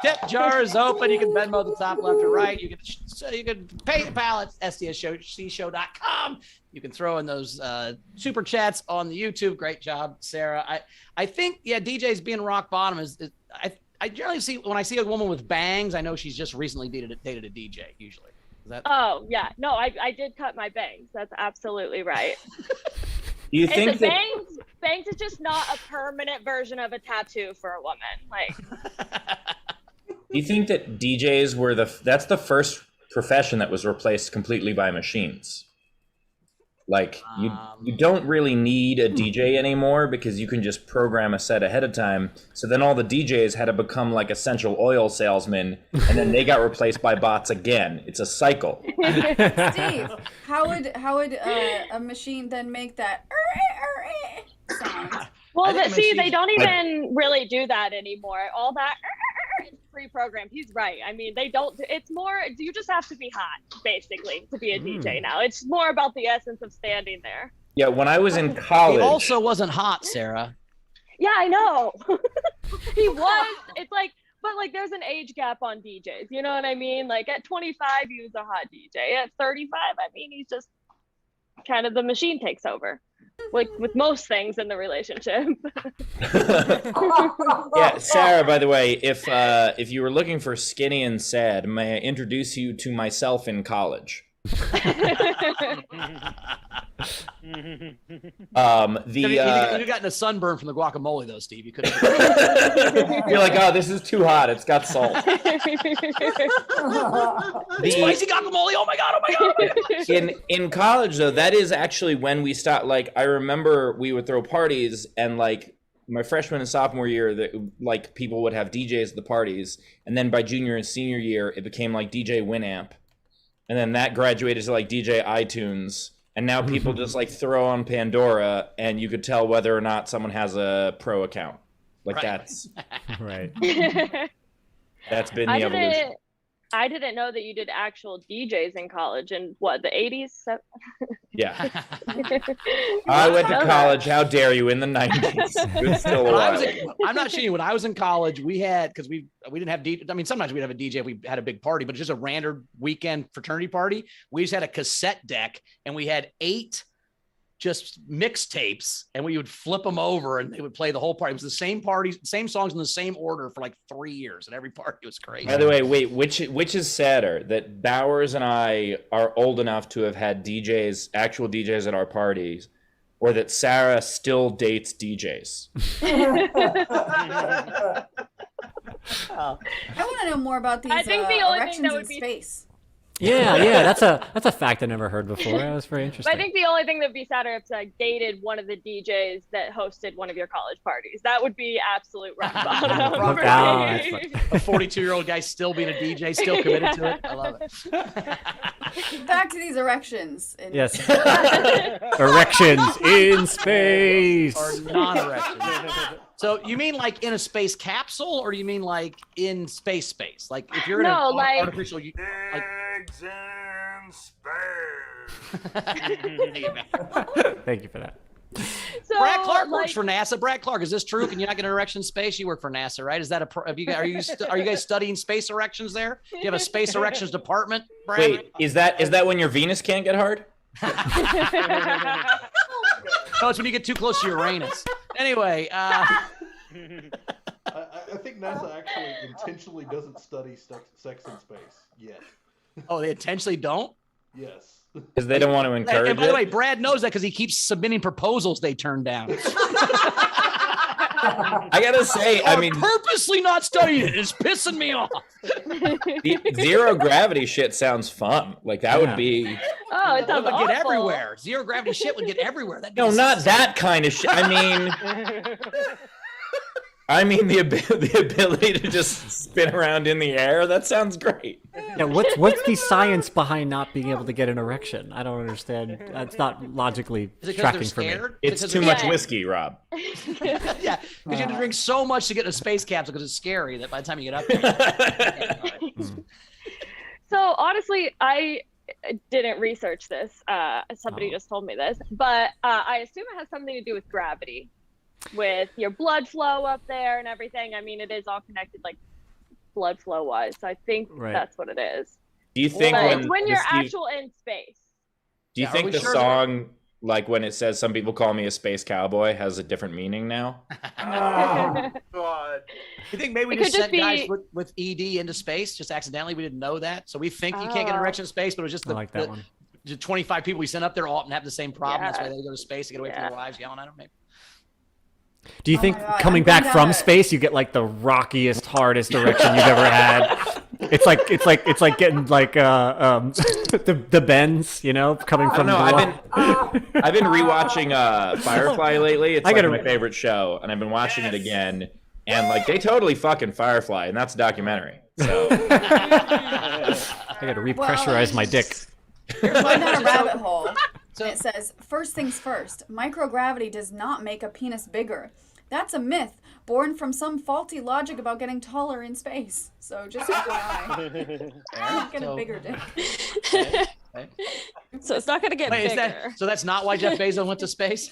Tip jar is open. You can Venmo the top left or right. You can pay the PayPal at sdsshow.com. You can throw in those super chats on the YouTube. Great job, Sarah. I think, DJ's being rock bottom is I generally see, when I see a woman with bangs, I know she's just recently dated a DJ, usually. Is that...
Oh, yeah. No, I did cut my bangs. That's absolutely right.
Do you think that...
bangs is just not a permanent version of a tattoo for a woman.
Do you think that DJs were that's the first profession that was replaced completely by machines? You don't really need a DJ anymore because you can just program a set ahead of time. So then all the DJs had to become essential oil salesmen, and then they got replaced by bots again. It's a cycle.
Steve, how would a machine then make that sound?
Well, they don't even really do that anymore. All that is pre-programmed. He's right. I mean, they don't. It's more. You just have to be hot, basically, to be a DJ now. It's more about the essence of standing there.
Yeah, when I was in college,
he also wasn't hot, Sarah.
Yeah, I know. He was. It's but there's an age gap on DJs. You know what I mean? At 25, he was a hot DJ. At 35, I mean, he's just kind of the machine takes over. With most things in the relationship.
Yeah, Sarah, by the way, if you were looking for skinny and sad, may I introduce you to myself in college?
You'd gotten a sunburn from the guacamole, though, Steve. You could have.
You're like, oh, this is too hot. It's got salt.
Spicy guacamole. Oh my god.
In college, though, that is actually when we stopped. I remember we would throw parties, and my freshman and sophomore year, that people would have DJs at the parties, and then by junior and senior year, it became DJ Winamp. And then that graduated to DJ iTunes. And now people just throw on Pandora, and you could tell whether or not someone has a pro account.
Right.
That's
right.
That's been the evolution.
I didn't know that you did actual DJs in college in the 80s?
Yeah. I went to college. How dare you? In the 90s. It was still a while.
I'm not shitting you. When I was in college, we had, because we didn't have DJ. I mean, sometimes we'd have a DJ if we had a big party, but it's just a random weekend fraternity party. We just had a cassette deck, and we had 8 just mixtapes, and we would flip them over and they would play the whole party. It was the same party, same songs in the same order for 3 years, and every party was crazy.
By the way, wait, which is sadder, that Bowers and I are old enough to have had DJs, actual DJs at our parties, or that Sarah still dates DJs?
I want to know more about these
I think the only thing
erections
that would
in
be
space.
Yeah, that's a fact I never heard before. That was very
But
interesting.
I think the only thing that'd be sadder if I dated one of the DJs that hosted one of your college parties. That would be absolute rock bottom. for me.
that's fun.
A 42-year-old guy still being a DJ, still committed to it. I love it.
Back to these erections.
Yes. Erections in space.
Or non-erections. So you mean like in a space capsule, or do you mean like in space? Like if you're in
No,
an
like-
artificial, like
Eggs in space.
Thank you for that.
So,
Brad Clark works
like-
for NASA. Brad Clark, is this true? Can you not get an erection in space? You work for NASA, right? Is that are you guys studying space erections there? Do you have a space erections department, Brad?
Wait, is that when your Venus can't get hard?
No, it's when you get too close to Uranus. Anyway,
I think NASA actually intentionally doesn't study sex in space yet.
oh, they intentionally don't?
Yes.
Because they don't want to encourage
And by the way,
it.
Brad knows that because he keeps submitting proposals they turn down.
I gotta say, I mean,
Purposely not studying it is pissing me off.
the zero gravity shit sounds fun. Like that would be.
Oh, it
That
sounds
would
awful.
get everywhere. Zero gravity shit would get everywhere. That'd be
No, not that kind of shit. I mean the ability to just spin around in the air. That sounds great.
Yeah, what's the science behind not being able to get an erection? I don't understand. That's not logically
Is it 'cause
tracking
they're
for me.
scared?
It's
Because
too
they're-
much whiskey, Rob.
Yeah, because you have to drink so much to get in a space capsule because it's scary that by the time you get up there.
So honestly, I didn't research this. Somebody just told me this, but I assume it has something to do with gravity, with your blood flow up there and everything. I mean, it is all connected, like blood flow wise. So I think
Right.
that's what it is.
Do you think
But
when
it's when you're
the Steve-
actual in space.
Do you
Yeah, are
think
we
the
sure
song, like when it says "Some people call me a space cowboy," has a different meaning now?
Oh, God.
You think maybe we
It
just
could just
sent guys
be-
with ED into space just accidentally? We didn't know that, so we think you can't get an erection in space, but it was just
I like that one.
the 25 people we sent up there all have the same problem. That's
Yeah.
why they go to space to get away from their wives yelling at them. Maybe.
Do you
Oh
think
my God,
coming
I'm going
back
down
from
a-
space you get like the rockiest, hardest erection you've ever had? It's like getting like the bends, you know, coming
I
from
don't know.
the
I've been rewatching Firefly lately. It's
I gotta-
like my favorite show, and I've been watching it again. And like they totally fucking Firefly, and that's a documentary. So
I got to repressurize my dick.
Going down a rabbit hole. And it says, first things first, microgravity does not make a penis bigger. That's a myth born from some faulty logic about getting taller in space. So just FYI. Get a bigger dick.
So it's not going to get
Wait,
bigger.
so that's not why Jeff Bezos went to space?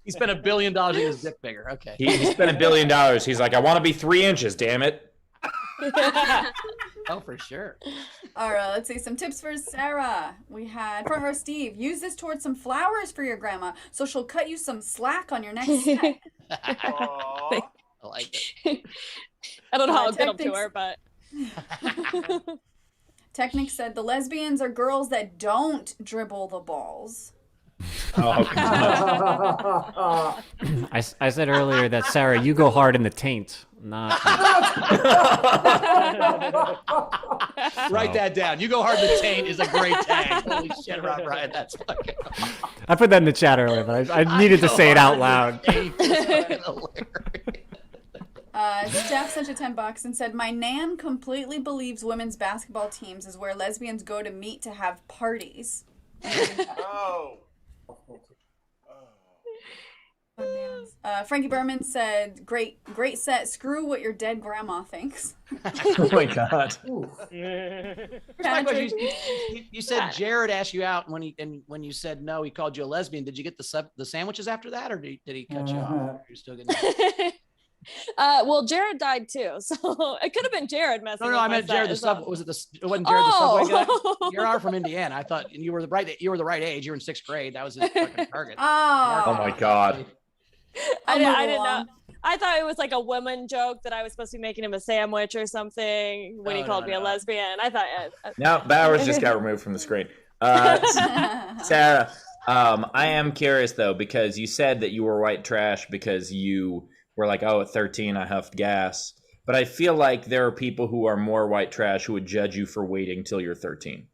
He spent $1 billion to get his dick bigger. Okay.
he spent $1 billion. He's like, I want to be 3 inches. Damn it.
Oh, for sure.
All right, let's see some tips for Sarah. We had front row Steve. Use this towards some flowers for your grandma, so she'll cut you some slack on your next set.
I like it.
I don't know how I'll get them to
Technics-
her, but
Technic said the lesbians are girls that don't dribble the balls.
Oh,
I said earlier that Sarah, you go hard in the taint, not.
Write that down. You go hard to taint is a great tag. Holy shit, Rob Ryan. That's fucking.
I put that in the chat earlier, but I needed to say it out loud.
Steph sent you $10 and said, my nan completely believes women's basketball teams is where lesbians go to meet to have parties.
Oh.
Frankie Berman said, great set. Screw what your dead grandma thinks.
oh my God.
Patrick,
You said Jared asked you out when you said no, he called you a lesbian. Did you get the sandwiches after that, or did he cut you off? You're still getting.
well, Jared died too, so it could have been Jared messing.
No,
with
I
my
meant
set
Jared the
as well.
sub. Was it the? It wasn't Jared the subway guy.
Oh.
You're from Indiana. I thought you were the right age. You were in 6th grade. That was his fucking target.
Oh my God.
I didn't know. I thought it was like a woman joke that I was supposed to be making him a sandwich or something when he called me a lesbian. I thought.
No, Bowers just got removed from the screen. Sarah, I am curious though, because you said that you were white trash because you were like, oh, at 13 I huffed gas. but I feel like there are people who are more white trash who would judge you for waiting till you're 13.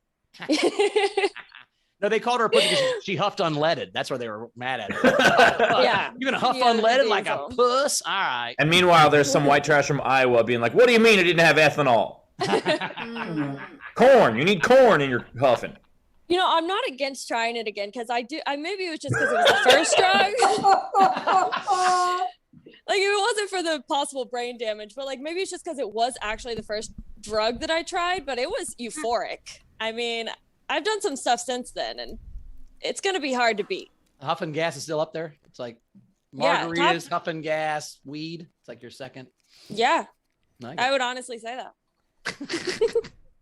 No, they called her a pussy because she huffed unleaded. That's why they were mad at her.
Yeah.
You're gonna huff unleaded like a puss? All right.
And meanwhile, there's some white trash from Iowa being like, "What do you mean it didn't have ethanol? Corn. You need corn in your huffing."
You know, I'm not against trying it again because maybe it was just because it was the first drug. Like, if it wasn't for the possible brain damage, but like maybe it's just because it was actually the first drug that I tried, but it was euphoric. I mean, I've done some stuff since then, and it's gonna be hard to beat.
Huff and gas is still up there. It's like
Yeah,
margaritas, huff and gas, weed. It's like your second.
Yeah,
Nice.
I would honestly say that.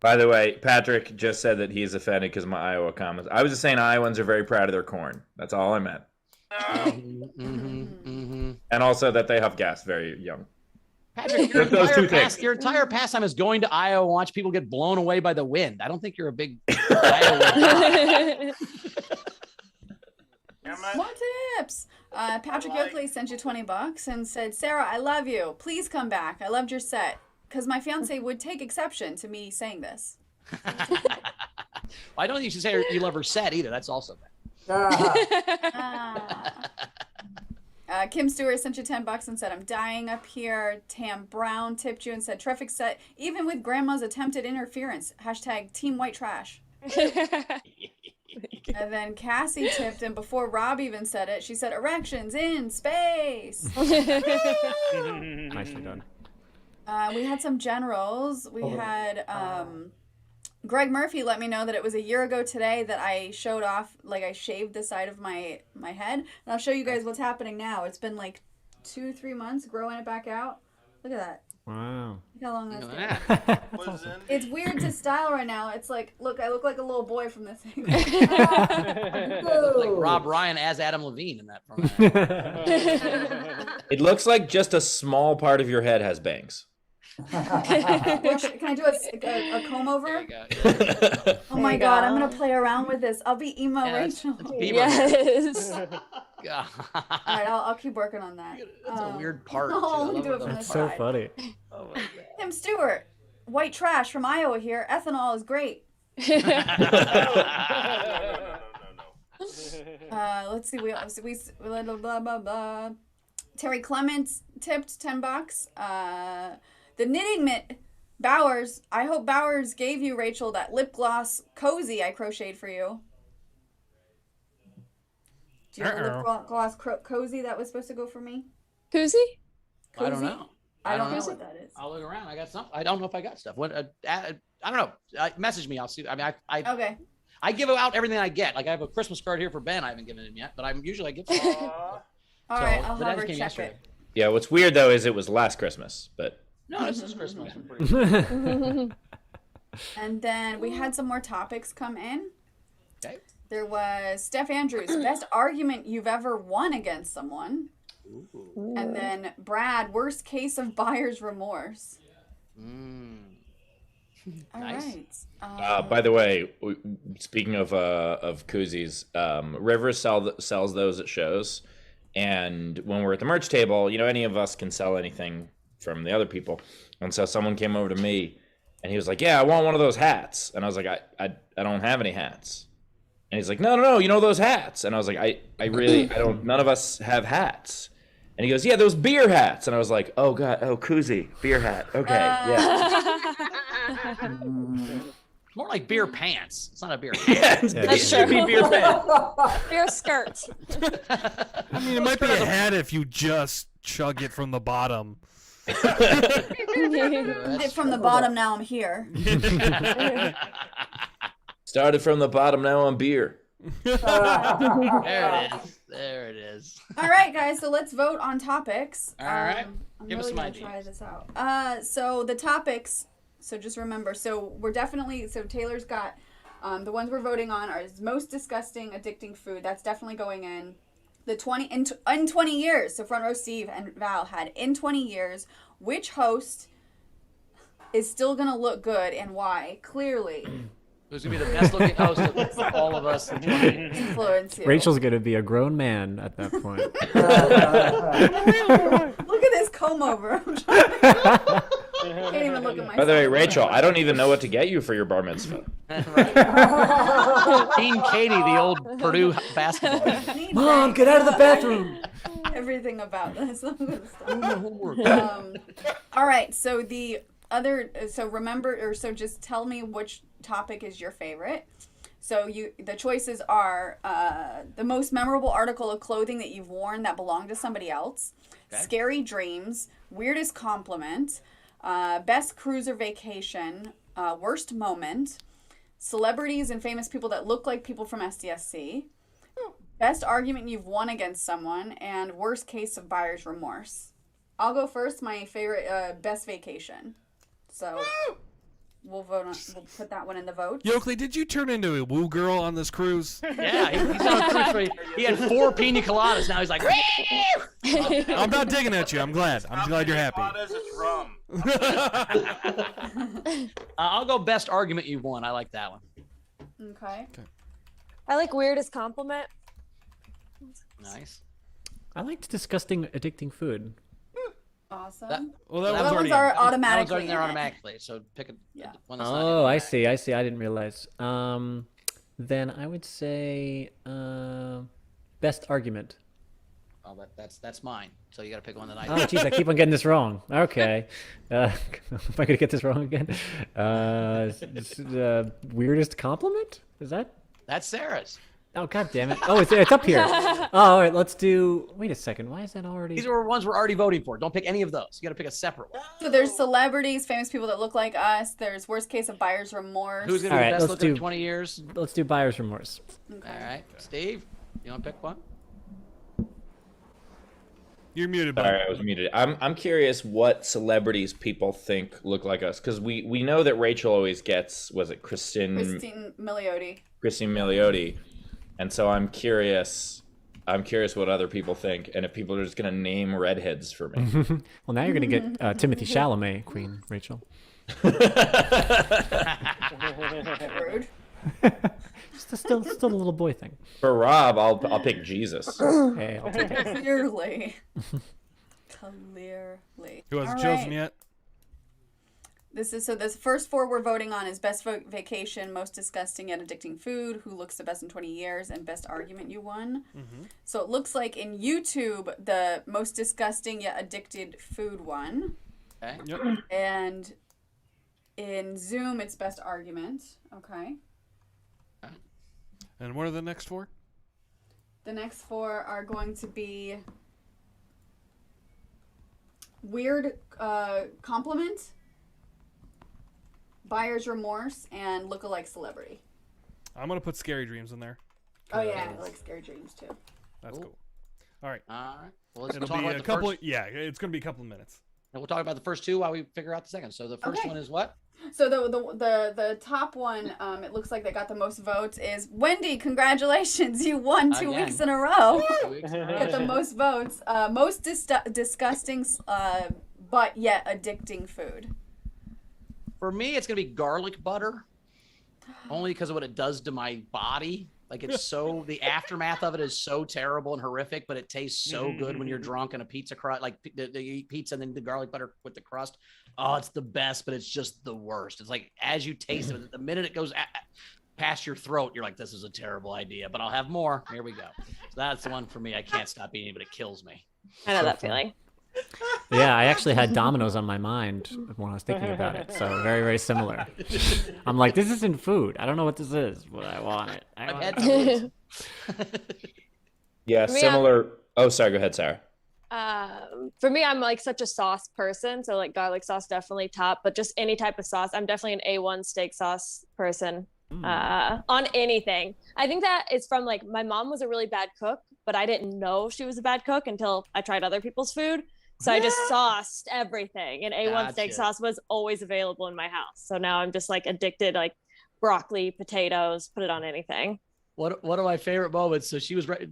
By the way, Patrick just said that he's offended because of my Iowa comments. I was just saying Iowans are very proud of their corn. That's all I meant. And also that they huff gas very young.
Patrick, your entire pastime is going to Iowa, watch people get blown away by the wind. I don't think you're a big Iowa.
More tips. Patrick Yoakley sent you $20 and said, "Sarah, I love you. Please come back. I loved your set." Because my fiance would take exception to me saying this.
I don't think you should say you love her set either. That's also bad.
Kim Stewart sent you $10 and said, "I'm dying up here." Tam Brown tipped you and said, "Terrific set, even with grandma's attempted interference. Hashtag Team White Trash." And then Cassie tipped, and before Rob even said it, she said, "Erections in space."
Nicely done.
We had some generals. We had Greg Murphy let me know that it was a year ago today that I showed off, like I shaved the side of my head. And I'll show you guys what's happening now. It's been like 2-3 months growing it back out. Look at that.
Wow.
Look how long that's been. It's weird to style right now. It's like, look, I look like a little boy from this thing.
Like Rob Ryan as Adam Levine in that.
It looks like just a small part of your head has bangs.
Can I do a comb over? Oh my god, I'm gonna play around with this. I'll be emo Rachel.
Yes.
All right, I'll keep working on that.
That's a weird part.
No, let me do it from
That's
this
so
side.
funny.
Oh my god.
Tim Stewart, white trash from Iowa here. Ethanol is great. Let's see. We blah, blah, blah. Terry Clements tipped $10. The Knitting Mitt Bowers. I hope Bowers gave you, Rachel, that lip gloss cozy I crocheted for you. Do you have a lip gloss cozy that was supposed to go for me?
Koozie?
I don't know.
I don't know what that is.
I'll look around. I got something. I don't know if I got stuff. What? I don't know. Message me. I'll see. I mean,
Okay.
I give out everything I get. Like I have a Christmas card here for Ben. I haven't given him yet, but I give.
All right, I'll have her check
yesterday.
it.
Yeah, what's weird though is it was last Christmas, but
No, this is Christmas.
And then we had some more topics come in.
Okay.
There was Steph Andrews, best argument you've ever won against someone.
Ooh.
And then Brad, worst case of buyer's remorse. All
Nice.
right.
by the way, speaking of koozies, Rivers sells those at shows, and when we're at the merch table, you know, any of us can sell anything from the other people, and so someone came over to me, and he was like, "Yeah, I want one of those hats," and I was like, "I don't have any hats," and he's like, "No, you know those hats," and I was like, I don't. None of us have hats. And he goes, "Yeah, those beer hats." And I was like, "Oh, God. Oh, koozie. Beer hat. Okay. Yeah."
More like beer pants. It's not a beer.
Yes,
It
That's
should
true.
be beer pants.
Beer skirt.
I mean, it might be a hat if you just chug it from the bottom.
It from the bottom, now I'm here.
Started from the bottom, now on beer.
There it is.
All right, guys, so let's vote on topics.
All right.
I'm
Give us
really
some
gonna try
ideas.
this out. So the topics, so just remember, so we're definitely, so Taylor's got, the ones we're voting on are most disgusting, addicting food. That's definitely going in. The 20, in 20 years, so Front Row Steve and Val had, in 20 years, which host is still going to look good and why? Clearly.
Who's going to be the best looking host of all of us?
Influence you.
Rachel's going to be a grown man at that point.
Look at this comb over. Can't even look at myself.
By the way, Rachel, I don't even know what to get you for your bar mitzvah.
Dean Katie, the old Purdue basketball.
Mom, get out of the bathroom.
Everything about this. I'm gonna stop. All right. So so just tell me which topic is your favorite. So the choices are the most memorable article of clothing that you've worn that belonged to somebody else, scary dreams, weirdest compliment, best cruise or vacation, worst moment, celebrities and famous people that look like people from SDSC, best argument you've won against someone, and worst case of buyer's remorse. I'll go first. My favorite, best vacation. So we'll put that one in the vote.
Yoakley, did you turn into a woo girl on this cruise?
Yeah, he's on a cruise where he had 4 pina coladas. Now he's like,
I'm not digging at you. I'm glad. I'm glad you're happy.
It's rum.
I'll go best argument you won. I like that one.
Okay.
I like weirdest compliment.
Nice.
I liked disgusting, addicting food.
Awesome.
That
one's automatically.
That one's already there automatically. So pick one that's not.
Oh, I see. I didn't realize. Then I would say best argument.
Oh, that's mine. So you got to pick one that I.
Oh, jeez, I keep on getting this wrong. Okay. Am I gonna get this wrong again? Weirdest compliment? Is that?
That's Sarah's.
Oh, god damn it. Oh, it's up here. Oh, all right, let's do... Wait a second. Why is that already...
These are ones we're already voting for. Don't pick any of those. You got to pick a separate one.
So there's celebrities, famous people that look like us. There's worst case of buyer's remorse.
Who's going to be best looking in 20 years?
Let's do buyer's remorse.
Okay.
All right. Steve, you want to pick one?
You're muted, buddy.
Sorry, I was muted. I'm curious what celebrities people think look like us, because we know that Rachel always gets, was it Christine
Milioti.
Christine Milioti. And so I'm curious what other people think, and if people are just gonna name redheads for me.
Well, now you're gonna get Timothy Chalamet, Queen Rachel.
Rude.
Still a little boy thing.
For Rob, I'll pick Jesus.
Hey, I'll take it.
Clearly.
Who hasn't
All
chosen
right.
yet?
The first 4 we're voting on is best vacation, most disgusting yet addicting food, who looks the best in 20 years, and best argument you won.
Mm-hmm.
So it looks like in YouTube, the most disgusting yet addicted food won.
Okay.
Yep.
And in Zoom, it's best argument. Okay.
And what are the next 4?
The next 4 are going to be weird compliment, buyer's remorse, and lookalike celebrity.
I'm gonna put scary dreams in there.
Oh yeah, I like scary dreams too.
That's cool. All right.
All right. Well, let's
It'll
talk
be
about
a
the
couple.
first.
Yeah, it's gonna be a couple of minutes.
And we'll talk about the first 2 while we figure out the second. So the first one is what?
So the top one, it looks like they got the most votes is Wendy. Congratulations, you won 2 weeks in a row. Get the most votes. Most disgusting, but yet addicting food.
For me, it's gonna be garlic butter, only because of what it does to my body. Like it's so the aftermath of it is so terrible and horrific, but it tastes so good when you're drunk and a pizza crust, like they eat pizza and then the garlic butter with the crust. Oh, it's the best, but it's just the worst. It's like as you taste it, the minute it goes past your throat, you're like, this is a terrible idea, but I'll have more. Here we go. So that's the one for me. I can't stop eating, but it kills me.
I know that feeling.
Yeah, I actually had Domino's on my mind when I was thinking about it. So very, very similar. I'm like, this isn't food. I don't know what this is, but I want it.
Yeah, similar. Oh, sorry. Go ahead, Sarah.
For me, I'm like such a sauce person, so like garlic sauce definitely top, but just any type of sauce. I'm definitely an A1 steak sauce person on anything. I think that is from like my mom was a really bad cook, but I didn't know she was a bad cook until I tried other people's food. So I just sauced everything, and A1 steak sauce was always available in my house. So now I'm just like addicted, like broccoli, potatoes, put it on anything.
One of my favorite moments. So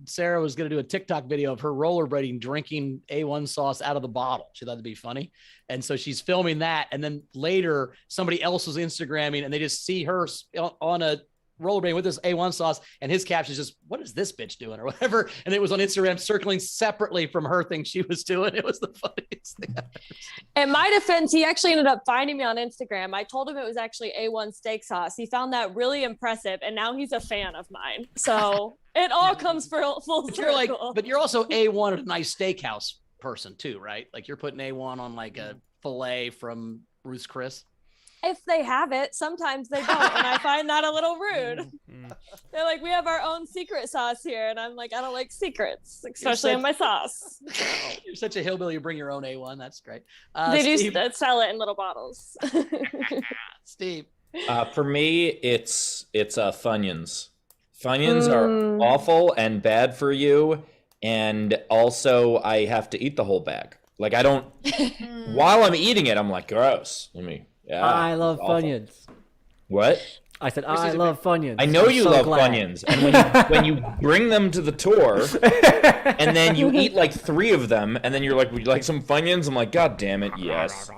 Sarah was going to do a TikTok video of her rollerblading, drinking A1 sauce out of the bottle. She thought it'd be funny. And so she's filming that. And then later somebody else was Instagramming and they just see her on a rollerblading with this A1 sauce, and his caption is just, "What is this bitch doing?" or whatever. And it was on Instagram circling separately from her thing she was doing. It was the funniest thing.
In my defense, he actually ended up finding me on Instagram. I told him it was actually A1 steak sauce. He found that really impressive, and now he's a fan of mine. So it all comes full circle.
But you're also A1 at a nice steakhouse person too, right? Like you're putting A1 on like a filet from Ruth's Chris.
If they have it, sometimes they don't, and I find that a little rude. They're like, "We have our own secret sauce here," and I'm like, "I don't like secrets, especially in my sauce."
You're such a hillbilly. You bring your own A1. That's great.
They
Steve.
do sell it in little bottles.
Steve.
For me, it's Funyuns. Funyuns are awful and bad for you, and also I have to eat the whole bag. Like I don't. While I'm eating it, I'm like, gross. Yeah,
I love Funyuns.
What?
I said, I love Funyuns.
I know you
so
love
glad.
Funyuns. And when you bring them to the tour, and then you eat like 3 of them, and then you're like, "Would you like some Funyuns?" I'm like, "God damn it, yes."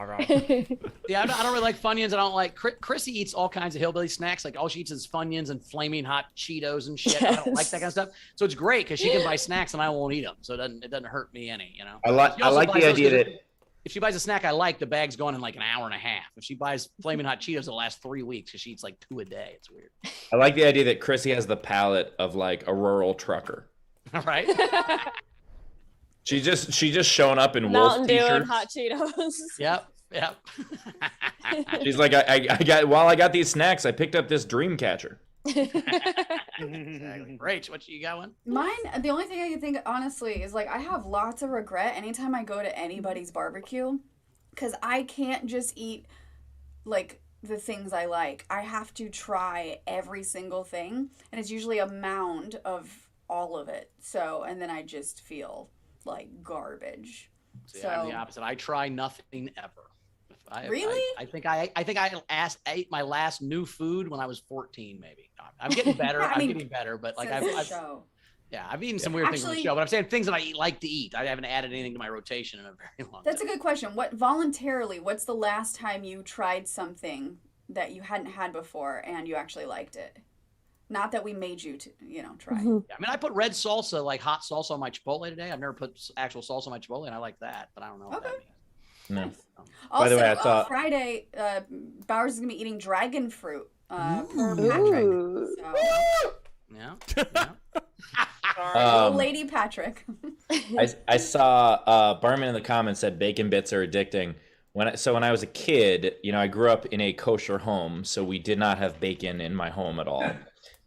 Yeah, I don't really like Funyuns. I don't like Chrissy eats all kinds of hillbilly snacks. Like all she eats is Funyuns and flaming hot Cheetos and shit. I don't like that kind of stuff. So it's great because she can buy snacks and I won't eat them. So it doesn't hurt me any. You know.
I like the idea that.
If she buys a snack I like, the bag's gone in like an hour and a half. If she buys flaming hot Cheetos, it'll last 3 weeks because she eats like 2 a day. It's weird.
I like the idea that Chrissy has the palate of like a rural trucker.
All right.
She just showing up in
Mountain
wolf
Dew
t-shirts.
and hot Cheetos.
Yep.
She's like, while I got these snacks, I picked up this dream catcher.
Exactly. Rach, what you got one?
Mine, the only thing I can think honestly is like I have lots of regret anytime I go to anybody's barbecue because I can't just eat like the things I like. I have to try every single thing, and it's usually a mound of all of it. So, and then I just feel like garbage.
So I'm the opposite. I try nothing ever.
Really?
I think I ate my last new food when I was 14, maybe. I'm getting better.
Yeah,
I'm getting better, but like I've eaten some weird things on the show. But I'm saying things that I like to eat. I haven't added anything to my rotation in a very long time.
That's a good question. What's the last time you tried something that you hadn't had before and you actually liked it? Not that we made you to, try.
Yeah, I mean, I put red salsa, like hot salsa on my Chipotle today. I've never put actual salsa on my Chipotle, and I like that, but I don't know what that means.
No.
Also,
By the way, I thought
Friday, Bowers is gonna be eating dragon fruit per Patrick. So.
Yeah.
Lady Patrick.
I saw Barman in the comments said bacon bits are addicting. When I was a kid, I grew up in a kosher home, so we did not have bacon in my home at all.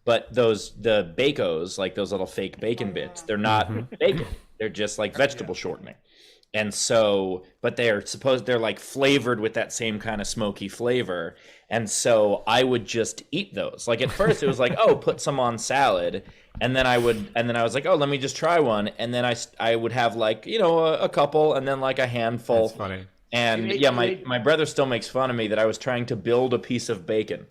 But the Bacos, like those little fake bacon bits, they're not bacon. They're just like vegetable shortening. And so, but they're like flavored with that same kind of smoky flavor. And so I would just eat those. Like at first it was like, oh, put some on salad. And then I was like, oh, let me just try one. And then I would have like, a couple and then like a handful.
That's funny.
And my brother still makes fun of me that I was trying to build a piece of bacon.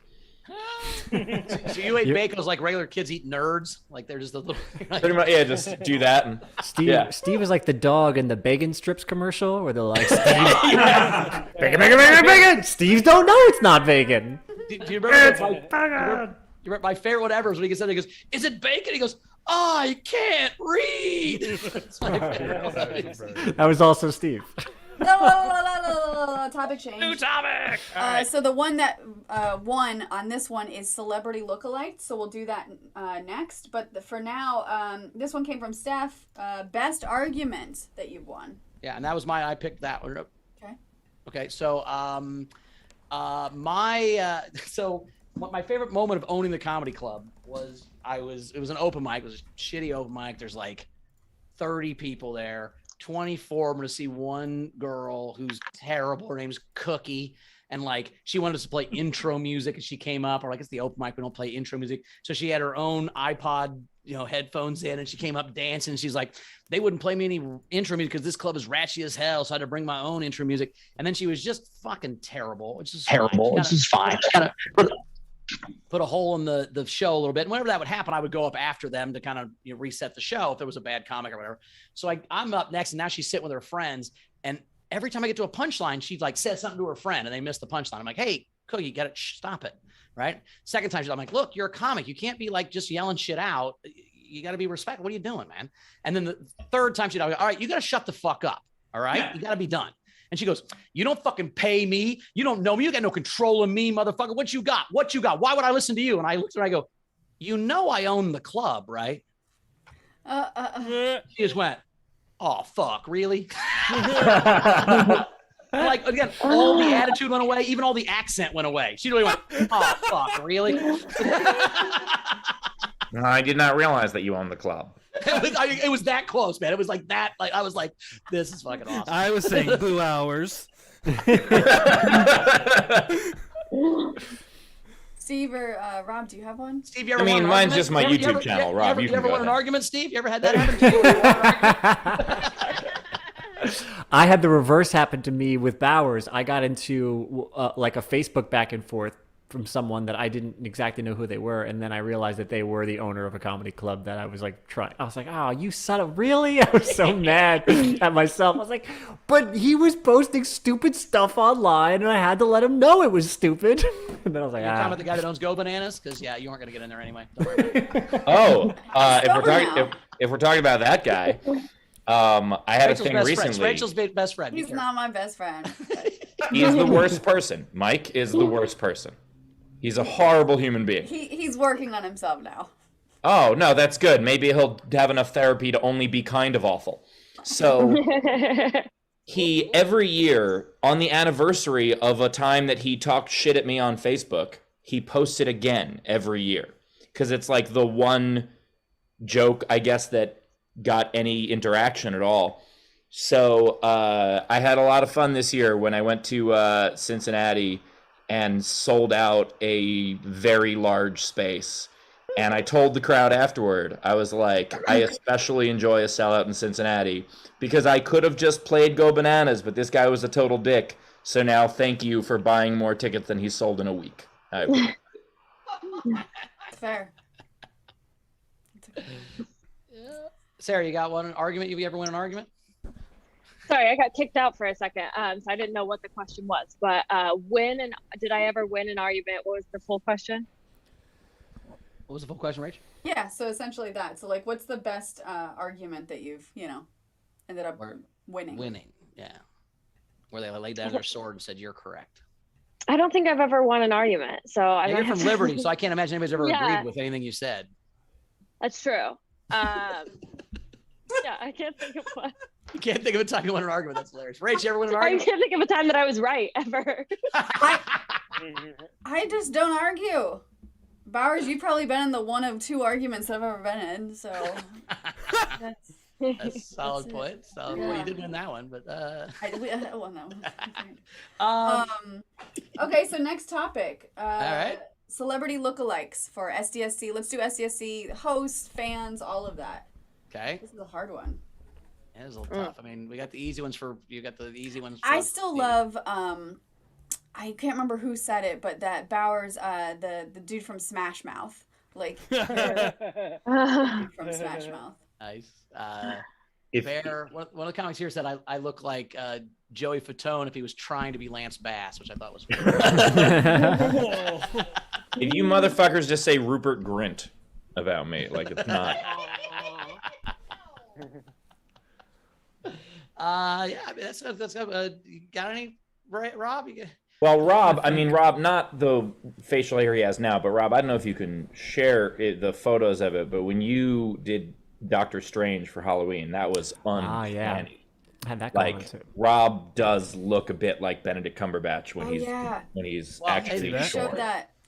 So you ate Bacos like regular kids eat nerds? Like they're just a little...
Pretty much, yeah, just do that. And
Steve is like the dog in the bacon strips commercial where they're like, bacon, bacon, bacon, bacon. Steve don't know it's not bacon.
Do you remember my favorite whatever is when he gets in, he goes, "Is it bacon?" He goes, "I can't read." That's my favorite.
That was also Steve.
Topic change.
New topic. Right.
So the one that won on this one is celebrity lookalikes. So we'll do that next. But for now, this one came from Steph. Best argument that you've won.
Yeah, and that was mine. I picked that one up. Okay. So my favorite moment of owning the comedy club was it was an open mic. It was a shitty open mic. There's like 30 people there. 24. I'm going to see one girl who's terrible. Her name's Cookie. And like, she wanted us to play intro music and she came up, or like, it's the open mic. We don't play intro music. So she had her own iPod, headphones in, and she came up dancing. And she's like, they wouldn't play me any intro music because this club is ratchet as hell. So I had to bring my own intro music. And then she was just fucking terrible. Which is terrible. This is fine. Put a hole in the show a little bit. And whenever that would happen, I would go up after them to kind of reset the show if there was a bad comic or whatever. So I'm up next, and now she's sitting with her friends. And every time I get to a punchline, she like says something to her friend, and they miss the punchline. I'm like, "Hey, Cookie, you got to stop it." right? Second time, I'm like, look, you're a comic. You can't be like just yelling shit out. You got to be respectful. What are you doing, man? And then the third time, she's like, all right, you got to shut the fuck up. All right. You got to be done. And she goes, you don't fucking pay me. You don't know me. You got no control of me, motherfucker. What you got? What you got? Why would I listen to you? And I looked at her, I go, you know, I own the club, right? She just went, oh, fuck, really? Like, again, all the attitude went away. Even all the accent went away. She really went, oh, fuck, really?
I did not realize that you own the club.
It was that close, man. It was like that. Like I was like, this is fucking awesome.
I was saying boo hours.
Steve or Rob, do you have one?
Steve, you ever
I mean, mine's just my YouTube channel, Rob.
You
You
ever
can
won an
go
argument, Steve? You ever had that happen to you?
I had the reverse happen to me with Bowers. I got into like a Facebook back and forth from someone that I didn't exactly know who they were, and then I realized that they were the owner of a comedy club that I was like trying. I was like, "Oh, you son of really?" I was so mad at myself. I was like, "But he was posting stupid stuff online, and I had to let him know it was stupid." And then I was like,
You're talking about the guy that owns Go Bananas? Because yeah, you weren't gonna get in there anyway.
If we're talking about that guy, I had
Rachel's
a thing
best
recently.
friend. Rachel's best friend.
He's not my best friend.
He's the worst person. Mike is the worst person. He's a horrible human being.
He's working on himself now.
Oh, no, that's good. Maybe he'll have enough therapy to only be kind of awful. So he, every year, on the anniversary of a time that he talked shit at me on Facebook, he posts it again every year. Because it's like the one joke, I guess, that got any interaction at all. So I had a lot of fun this year when I went to Cincinnati and sold out a very large space. And I told the crowd afterward, I was like, I especially enjoy a sellout in Cincinnati because I could have just played Go Bananas, but this guy was a total dick. So now thank you for buying more tickets than he sold in a week.
Fair.
Sarah, you got one argument? You ever win an argument?
Sorry, I got kicked out for a second, so I didn't know what the question was. But did I ever win an argument? What was the full question?
What was the full question, Rach?
Yeah, so essentially that. So like, what's the best argument that you've ended up winning?
Winning, yeah. Where they laid down their sword and said, "You're correct."
I don't think I've ever won an argument. So
you're from Liberty, so I can't imagine anybody's ever agreed with anything you said.
That's true. Yeah, I can't think of one.
You can't think of a time you won an argument. That's hilarious. Rach, you ever win an argument?
I can't think of a time that I was right ever.
I just don't argue. Bowers, you've probably been in the one of two arguments I've ever been in, so
that's a solid point. Solid point. You did win that one, but
I won that one. Okay, so next topic.
All right.
Celebrity lookalikes for SDSC. Let's do SDSC hosts, fans, all of that.
Okay.
This is a hard one.
It is a little tough. I mean, we got the easy ones you got the easy ones.
I still love. I can't remember who said it, but that Bowers, the dude from Smash Mouth, like dude from Smash Mouth.
Nice. Bear, one of the comics here said I look like Joey Fatone if he was trying to be Lance Bass, which I thought was funny.
If you motherfuckers just say Rupert Grint about me, like it's not.
Yeah, I mean, that's you got any, Rob?
Well, Rob, not the facial hair he has now, but Rob, I don't know if you can share the photos of it, but when you did Doctor Strange for Halloween, that was uncanny.
Yeah. I had that going on too.
Rob does look a bit like Benedict Cumberbatch when he's actually short.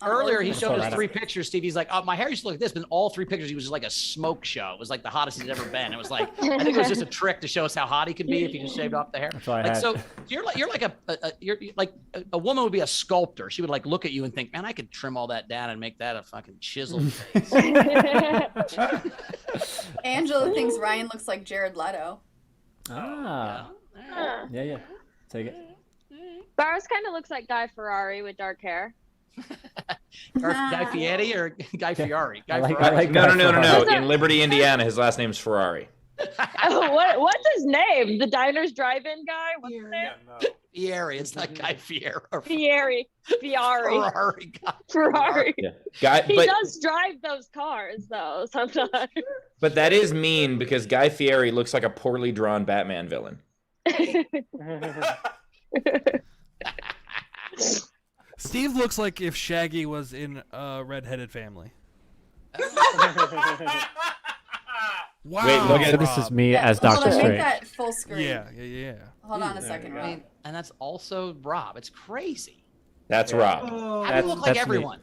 Earlier, he showed us 3 pictures, Steve. He's like, my hair used to look like this, but in all 3 pictures, he was just like a smoke show. It was like the hottest he's ever been. It was like, I think it was just a trick to show us how hot he could be if he just shaved off the hair.
That's what I had.
So you're like a woman would be a sculptor. She would like look at you and think, man, I could trim all that down and make that a fucking chiseled face.
Angela thinks Ryan looks like Jared Leto.
Yeah. Take it.
Bowers kind of looks like Guy Ferrari with dark hair.
Guy Fieri or Guy Fieri?
No. In Liberty, Indiana, his last name's Ferrari.
What's his name? The Diners Drive-In guy? What's his name?
Fieri. It's not Guy Fieri.
Ferrari.
Ferrari.
Yeah. Guy,
He
but,
does drive those cars though sometimes.
but that is mean because Guy Fieri looks like a poorly drawn Batman villain.
Steve looks like if Shaggy was in a redheaded family. Wow.
Wait, look at
So this is me as
Hold
Doctor
on, make
Strange.
that full screen.
Yeah.
Hold on a second,
I
Rob.
mean, and that's also Rob. It's crazy.
That's Rob.
How do you look like
that's me.
everyone?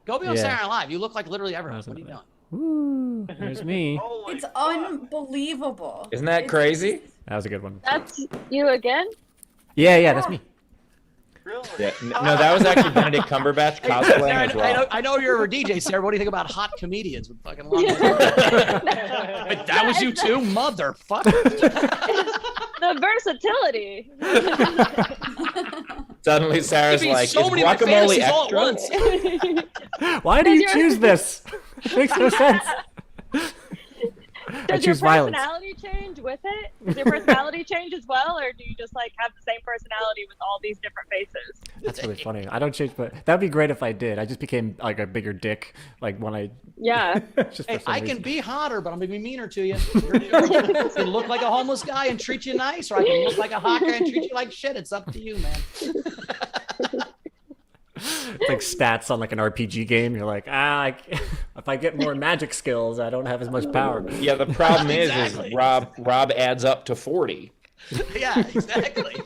Go be on
Yeah.
Saturday Night Live. You look like literally everyone. What are you doing?
Woo, there's me.
It's unbelievable.
Isn't that crazy?
That was a good one.
That's you again?
Yeah, that's me.
Really?
Yeah. No, that was actually Benedict Cumberbatch cosplaying
Sarah,
as Rob.
I know you're a DJ, Sarah. What do you think about hot comedians with fucking long hair? But that was you too, motherfucker.
The versatility.
Suddenly Sarah's
You'd be
like,
so
is
many
guacamole
fantasies all at
extra?
once.
Why do you choose this? It makes no sense. I
Does your
choose violence.
personality change with it? Does your personality change as well, or do you just like have the same personality with all these different faces?
That's really funny. I don't change, but that'd be great if I did. I just became like a bigger dick, like when I.
Yeah.
Just for
Hey,
some
I can
reason.
be hotter, but I'm gonna be meaner to you. I can look like a homeless guy and treat you nice, or I can look like a hot guy and treat you like shit. It's up to you, man.
It's like stats on like an RPG game. You're like, if I get more magic skills, I don't have as much power.
Yeah, the problem
Exactly.
is Rob adds up to 40.
Yeah, exactly.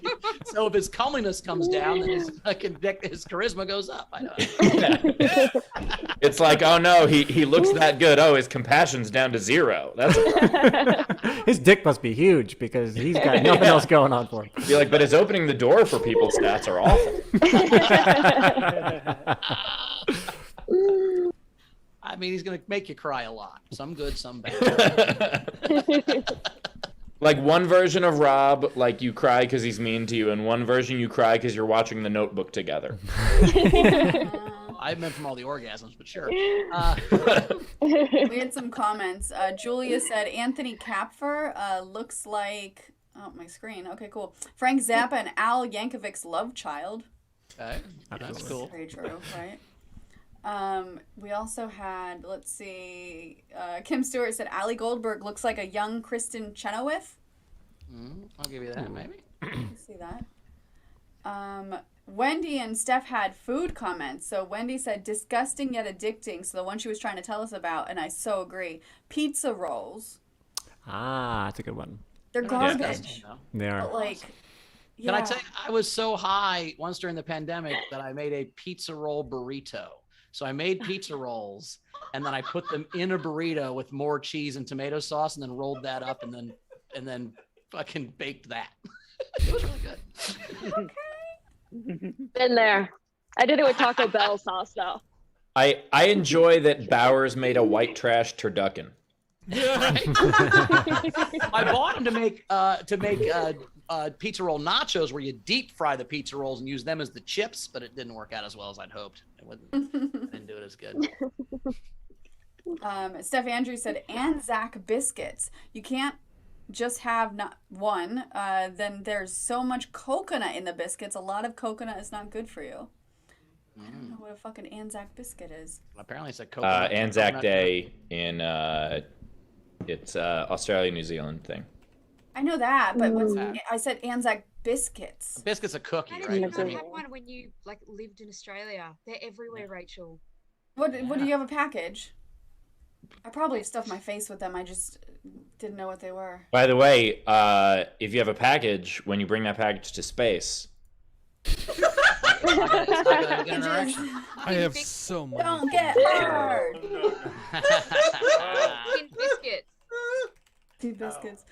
So if his comeliness comes down, then his charisma goes up. I know.
It's like, oh no, he looks that good. Oh, his compassion's down to 0. That's
His dick must be huge because he's got nothing else going on for him.
You're like, but his opening the door for people's stats are awful.
I mean, he's gonna make you cry a lot. Some good, some bad.
Like one version of Rob, like you cry because he's mean to you, and one version you cry because you're watching The Notebook together.
I meant from all the orgasms, but sure.
We had some comments. Julia said Anthony Kapfer looks like. Oh, my screen. Okay, cool. Frank Zappa and Al Yankovic's love child.
Okay, that's cool.
Very true, right? We also had, let's see, Kim Stewart said Ali Goldberg looks like a young Kristen Chenoweth.
I'll give you that, maybe.
See that. Wendy and Steph had food comments. So Wendy said disgusting yet addicting. So the one she was trying to tell us about, and I so agree. Pizza rolls.
Ah, that's a good one.
They're garbage.
They are.
But like,
Can I tell you, I was so high once during the pandemic that I made a pizza roll burrito. So I made pizza rolls and then I put them in a burrito with more cheese and tomato sauce and then rolled that up and then fucking baked that. It was really good.
Been there. I did it with Taco Bell sauce though.
I enjoy that Bowers made a white trash turducken.
I bought them to make pizza roll nachos where you deep fry the pizza rolls and use them as the chips, but it didn't work out as well as I'd hoped. I didn't do it as good.
Steph Andrews said Anzac biscuits. You can't just have not one. Then there's so much coconut in the biscuits. A lot of coconut is not good for you. I don't know what a fucking Anzac biscuit is.
Apparently it's a coconut.
Anzac
coconut
Day in it's Australia, New Zealand thing.
I know that, but I said Anzac biscuits.
Biscuit's a cookie,
How did
right?
you not have one when you like lived in Australia? They're everywhere, Rachel.
What do you have a package? I probably stuffed my face with them. I just didn't know what they were.
By the way, if you have a package, when you bring that package to space,
I have so much.
Don't get hard.
Tin biscuits.
Two biscuits.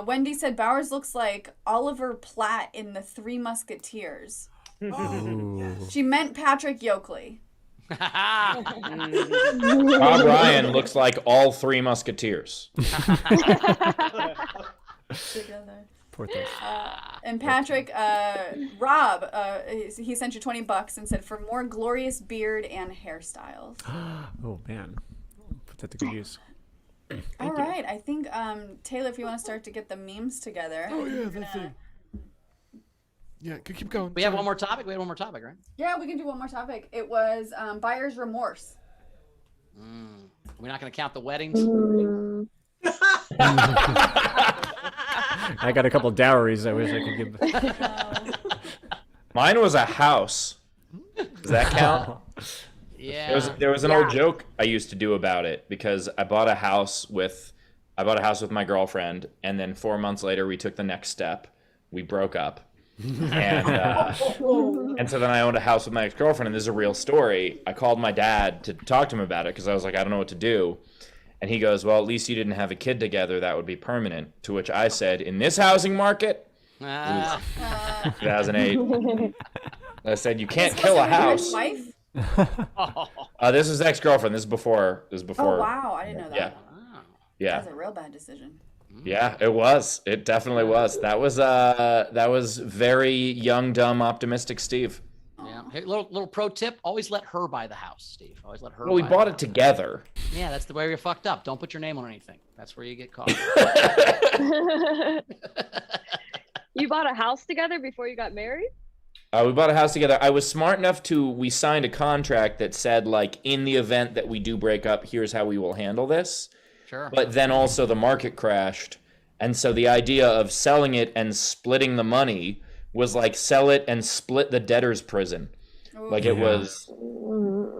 Wendy said Bowers looks like Oliver Platt in the Three Musketeers. She meant Patrick Yoakley.
Bob Ryan looks like all 3 Musketeers.
Together.
Poor thing.
And Patrick, Rob, he sent you $20 and said for more glorious beard and hairstyles.
Oh man, put that to good use.
All right, I think Taylor, if you want to start to get the memes together.
Oh yeah, that thing. Yeah, keep going.
We have one more topic. We had one more topic, right?
Yeah, we can do one more topic. It was buyer's remorse.
We're not going to count the weddings.
I got a couple dowries I wish I could give.
Mine was a house. Does that count?
Yeah.
There was an old joke I used to do about it because I bought a house with my girlfriend, and then 4 months later we took the next step. We broke up. And so then I owned a house with my ex-girlfriend, and this is a real story. I called my dad to talk to him about it because I was like, I don't know what to do. And he goes, well, at least you didn't have a kid together. That would be permanent. To which I said, in this housing market, 2008, I said, you can't kill a house.
Wife?
This is ex-girlfriend. This is before.
Oh, wow. I didn't know that.
Yeah. Yeah.
That was a real bad decision.
Yeah, it was. It definitely was. That was very young, dumb, optimistic Steve.
Yeah. Hey, little pro tip: always let her buy the house, Steve. Always let her.
Well, we bought it together.
Yeah, that's the way you fucked up. Don't put your name on anything. That's where you get caught.
You bought a house together before you got married?
We bought a house together. I was smart enough we signed a contract that said, like, in the event that we do break up, here's how we will handle this.
Sure.
But then also the market crashed. And so the idea of selling it and splitting the money was like sell it and split the debtor's prison. Like it was,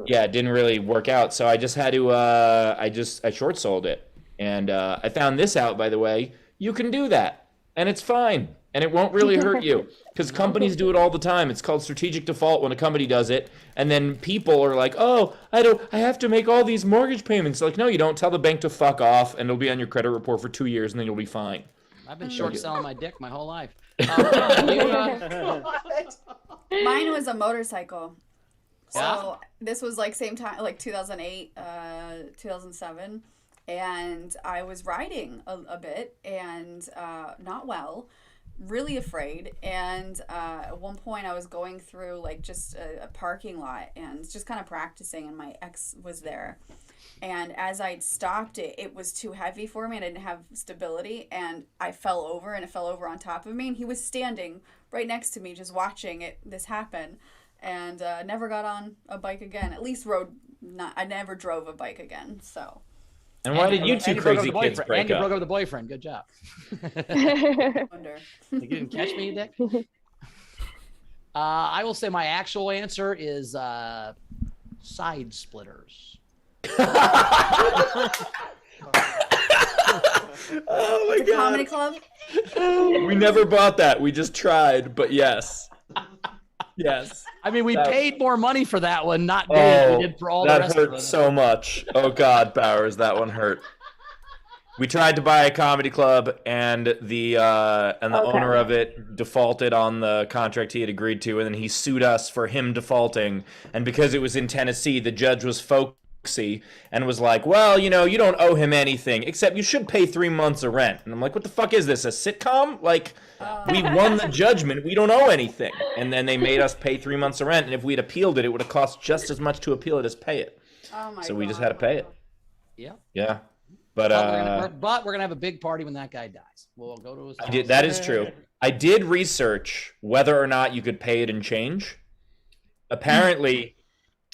it didn't really work out. So I just had to, I short sold it. And I found this out, by the way. You can do that. And it's fine. And it won't really hurt you. Because companies do it all the time. It's called strategic default when a company does it. And then people are like, oh, I have to make all these mortgage payments. Like, no, you don't. Tell the bank to fuck off, and it'll be on your credit report for 2 years, and then you'll be fine.
I've been short selling my dick my whole life.
Mine was a motorcycle. So this was like same time, like 2008, 2007. And I was riding a bit and not well. Really afraid, and at one point I was going through like just a parking lot and just kind of practicing, and my ex was there, and as I stopped it was too heavy for me and I didn't have stability, and I fell over, and it fell over on top of me, and he was standing right next to me just watching this happen, and never got on a bike again, at least I never drove a bike again. So
and why did you two crazy kids break up?
And you broke up with the boyfriend. Good job. You didn't catch me, Dick? I will say my actual answer is side splitters.
Oh my God.
Comedy club?
We never bought that. We just tried, but yes. Yes.
I mean, we paid more money for that one, not we did for all the rest of them.
That hurt so much. Oh God, Bowers, that one hurt. We tried to buy a comedy club, and the owner of it defaulted on the contract he had agreed to, and then he sued us for him defaulting. And because it was in Tennessee, the judge was folksy and was like, well, you don't owe him anything, except you should pay 3 months of rent. And I'm like, what the fuck is this, a sitcom? Like, we won the judgment. We don't owe anything. And then they made us pay 3 months of rent, and if we'd appealed it, it would have cost just as much to appeal it as pay it.
Oh my
So we just had to pay it.
Yeah.
Yeah. But
we're gonna have a big party when that guy dies. We'll go to his house.
That is true. I did research whether or not you could pay it in change. Apparently,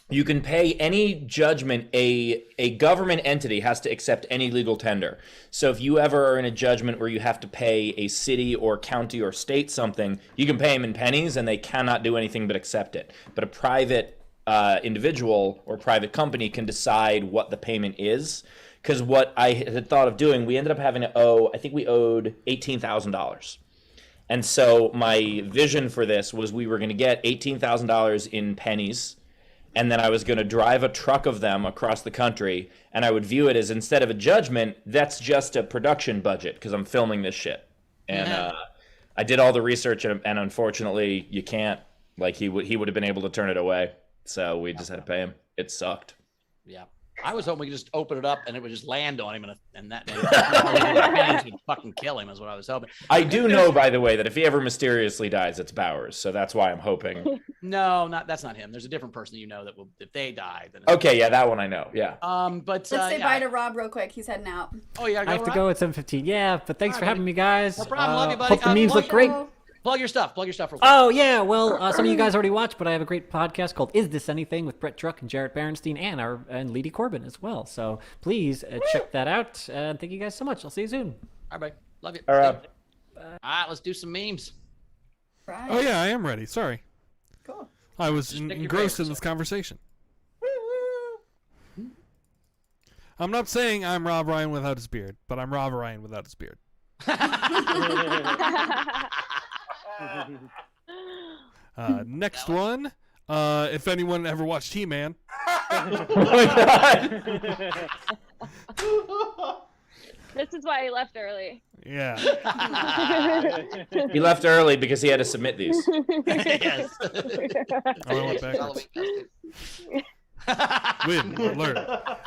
you can pay any judgment. A government entity has to accept any legal tender. So if you ever are in a judgment where you have to pay a city or county or state something, you can pay them in pennies, and they cannot do anything but accept it. But a private individual or private company can decide what the payment is. Because what I had thought of doing, we ended up having to I think we owed $18,000. And so my vision for this was we were going to get $18,000 in pennies, and then I was going to drive a truck of them across the country, and I would view it as, instead of a judgment, that's just a production budget, because I'm filming this shit. And I did all the research, and unfortunately, you can't. Like, he would have been able to turn it away, so we just had to pay him. It sucked.
Yeah. I was hoping we could just open it up and it would just land on him, and that pennies would fucking kill him, is what I was hoping.
I do know, by the way, that if he ever mysteriously dies, it's Bowers, so that's why I'm hoping.
No, that's not him. There's a different person that will, if they die. Then
okay, yeah, that one I know. Yeah.
But
let's say bye to Rob real quick. He's heading out.
Oh yeah,
I have to go at 7:15. Yeah, but thanks for having me, guys.
No problem. Love you, buddy.
Hope the memes look great.
Plug your stuff. Plug your stuff. Real quick.
Oh, yeah. Well, some of you guys already watched, but I have a great podcast called Is This Anything with Brett Druck and Jarrett Berenstein and Leedy Corbin as well. So please check that out. And thank you guys so much. I'll see you soon.
All right, love you.
All right.
All right, let's do some memes.
Right.
Oh yeah, I am ready. Sorry.
Cool.
I was
Just pick your
engrossed in
favorite,
this conversation. I'm not saying I'm Rob Ryan without his beard, but I'm Rob Ryan without his beard. Next one. If anyone ever watched He-Man.
Oh my God.
This is why he left early.
Yeah.
He left early because he had to submit these.
Yes.
Oh, I went backwards. Win alert.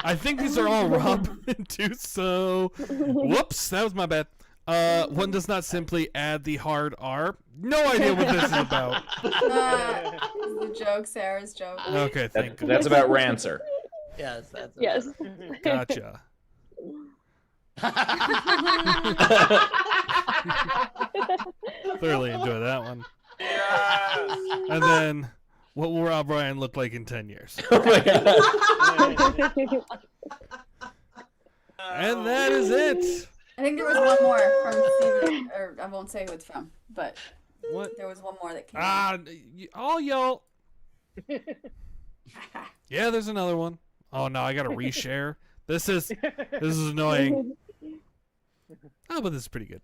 I think these are all Rob too, so whoops, that was my bad. One does not simply add the hard R. No idea what this is about.
The joke, Sarah's joke.
Okay, thank you.
That's about Rancer.
Yes, that's
Yes.
Gotcha. Thoroughly enjoy that one. And then, what will Rob Ryan look like in 10 years?
Oh my God.
And that is it.
I think there was one more from Steven, or I won't say who it's from, but
What?
there was one more that came.
All y'all. Yeah, there's another one. Oh no, I gotta reshare. This is annoying. Oh, but this is pretty good.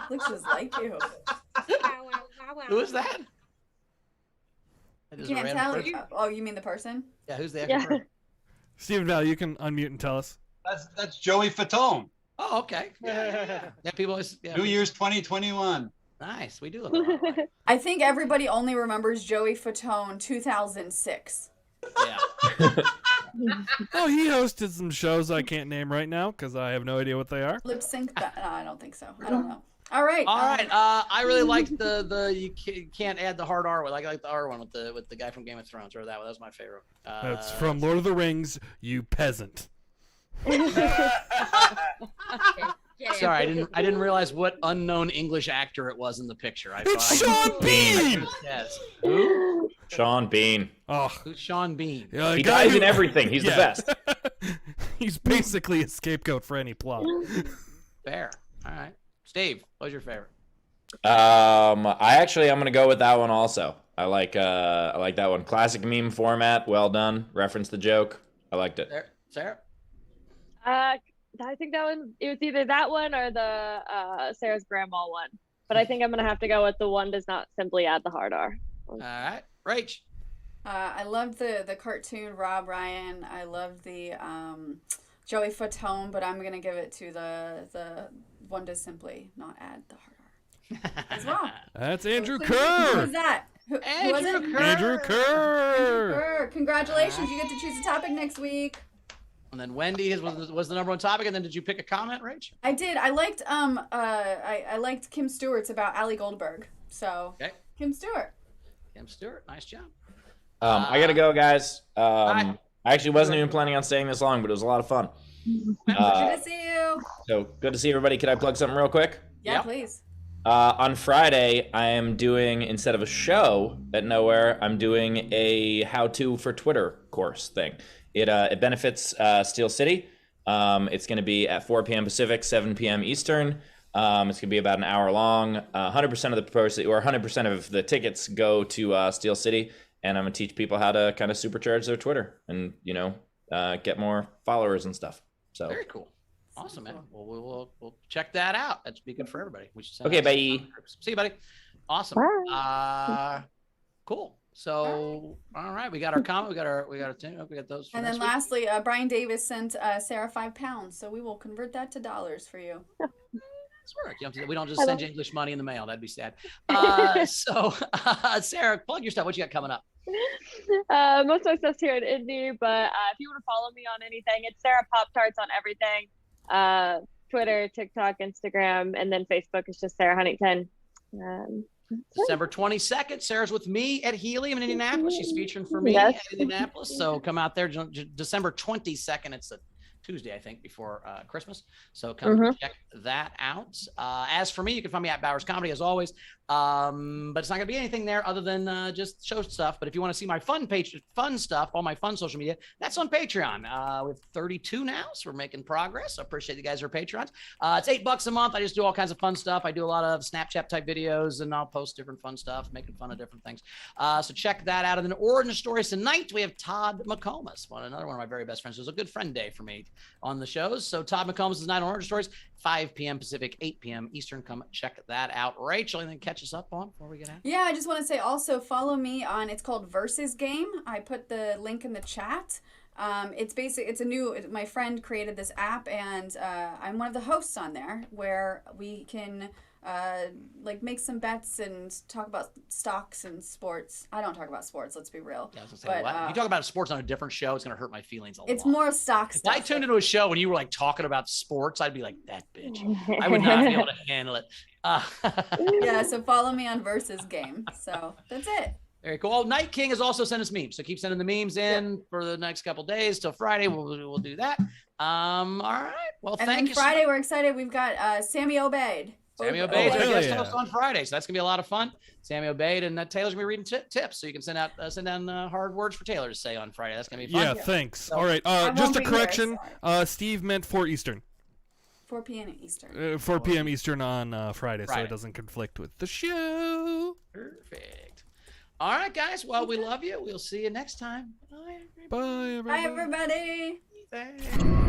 Looks just like you.
Who is that? That
You
is a
can't
random
tell.
person?
Oh, you mean the person?
Yeah, who's the actual person?
Stephen Val, you can unmute and tell us.
That's Joey Fatone.
Oh, okay. Yeah, people always. Yeah,
New Year's 2021.
Nice. We do look a lot alike.
I think everybody only remembers Joey Fatone 2006.
Yeah.
Oh, he hosted some shows I can't name right now because I have no idea what they are.
Lip sync? No, I don't think so. I don't know. All right.
All right. I really liked the you can't add the hard R one. I like the R one with the guy from Game of Thrones. Or that one. That was my favorite.
That's from Lord of the Rings, you peasant.
Sorry, I didn't realize what unknown English actor it was in the picture.
It's Sean Bean.
Yes.
Who? Sean Bean.
Oh,
Who's Sean Bean?
yeah,
He dies in everything. He's the best.
He's basically a scapegoat for any plot.
Fair. All right. Steve, what's your favorite?
I'm gonna go with that one also. I like that one. Classic meme format. Well done. Reference the joke. I liked it.
Sarah?
I think that one, it was either that one or the Sarah's grandma one. But I think I'm gonna have to go with the one does not simply add the hard R.
All right. Rach.
I loved the cartoon Rob Ryan. I loved the Joey Fatone, but I'm gonna give it to the one does simply not add the hard R as well.
That's Andrew
Who
Kerr.
was that? Who was it?
Andrew Kerr.
Congratulations! You get to choose a topic next week.
And then Wendy was the number one topic. And then did you pick a comment, Rach?
I did. I liked I liked Kim Stewart's about Ali Goldberg. So
Okay.
Kim Stewart.
Kim Stewart. Nice job.
I gotta go, guys. I actually wasn't even planning on staying this long, but it was a lot of fun.
Good to see you.
So good to see everybody. Can I plug something real quick?
Yeah, please.
On Friday, I am doing, instead of a show at Nowhere, I'm doing a how-to for Twitter course thing. It benefits Steel City. It's going to be at 4 p.m. Pacific, 7 p.m. Eastern. It's going to be about an hour long. 100% of the proceeds, or 100% of the tickets go to Steel City, and I'm going to teach people how to kind of supercharge their Twitter and get more followers and stuff. So
very cool. Awesome, man. Well, we'll check that out. That'd be good for everybody. We should send
okay,
out
bye.
See you, buddy. Awesome. Cool. So, all right, we got our comment. We got those.
And then lastly, Brian Davis sent Sarah £5, so we will convert that to dollars for you.
We don't just send you English money in the mail. That'd be sad. So, Sarah, plug your stuff. What you got coming up?
Most of my stuff's here at Indy, but if you want to follow me on anything, it's Sarah Pop Tarts on everything. Twitter, TikTok, Instagram, and then Facebook is just Sara Huntington.
December 22nd, Sarah's with me at Helium in Indianapolis. She's featuring for me
Yes.
at Indianapolis. So come out there December 22nd. It's a Tuesday, I think, before Christmas. So come check that out. As for me, you can find me at Bowers Comedy as always. But it's not gonna be anything there other than just show stuff. But if you want to see my fun stuff, all my fun social media, that's on Patreon. We have 32 now, so we're making progress. I appreciate you guys who are Patrons. It's $8 a month. I just do all kinds of fun stuff. I do a lot of Snapchat type videos, and I'll post different fun stuff, making fun of different things. So check that out. And then Orange Stories tonight, we have Todd McComas, another one of my very best friends. It was a good friend day for me on the shows. So Todd McComas is tonight on Orange Stories, 5 p.m. Pacific, 8 p.m. Eastern. Come check that out. Rachel, anything catch us up on before we get out?
Yeah, I just want to say also follow me on, it's called Versus Game. I put the link in the chat. My friend created this app, and I'm one of the hosts on there, where we can make some bets and talk about stocks and sports. I don't talk about sports, let's be real.
Yeah, I was gonna say, if you talk about sports on a different show, it's gonna hurt my feelings a lot.
It's more stock stuff.
If I tuned into a show and you were like talking about sports, I'd be like, that bitch. I would not be able to handle it.
Yeah, so follow me on Versus Game. So that's it.
Very cool. Night King has also sent us memes, so keep sending the memes in for the next couple days till Friday. We'll do that. All right. Well, thank you.
Friday, we're excited. We've got Sammy Obeid.
Sammy Obeid is our guest host on Friday, so that's gonna be a lot of fun. Sammy Obeid, and Taylor's gonna be reading tips, so you can send down hard words for Taylor to say on Friday. That's gonna be fun.
Yeah, thanks.
So,
all right. Just a correction. Steve meant 4 Eastern.
4 p.m. Eastern.
4 p.m. Eastern on Friday, so it doesn't conflict with the show.
Perfect. All right, guys. Well, we love you. We'll see you next time. Bye, everybody.
Bye, everybody.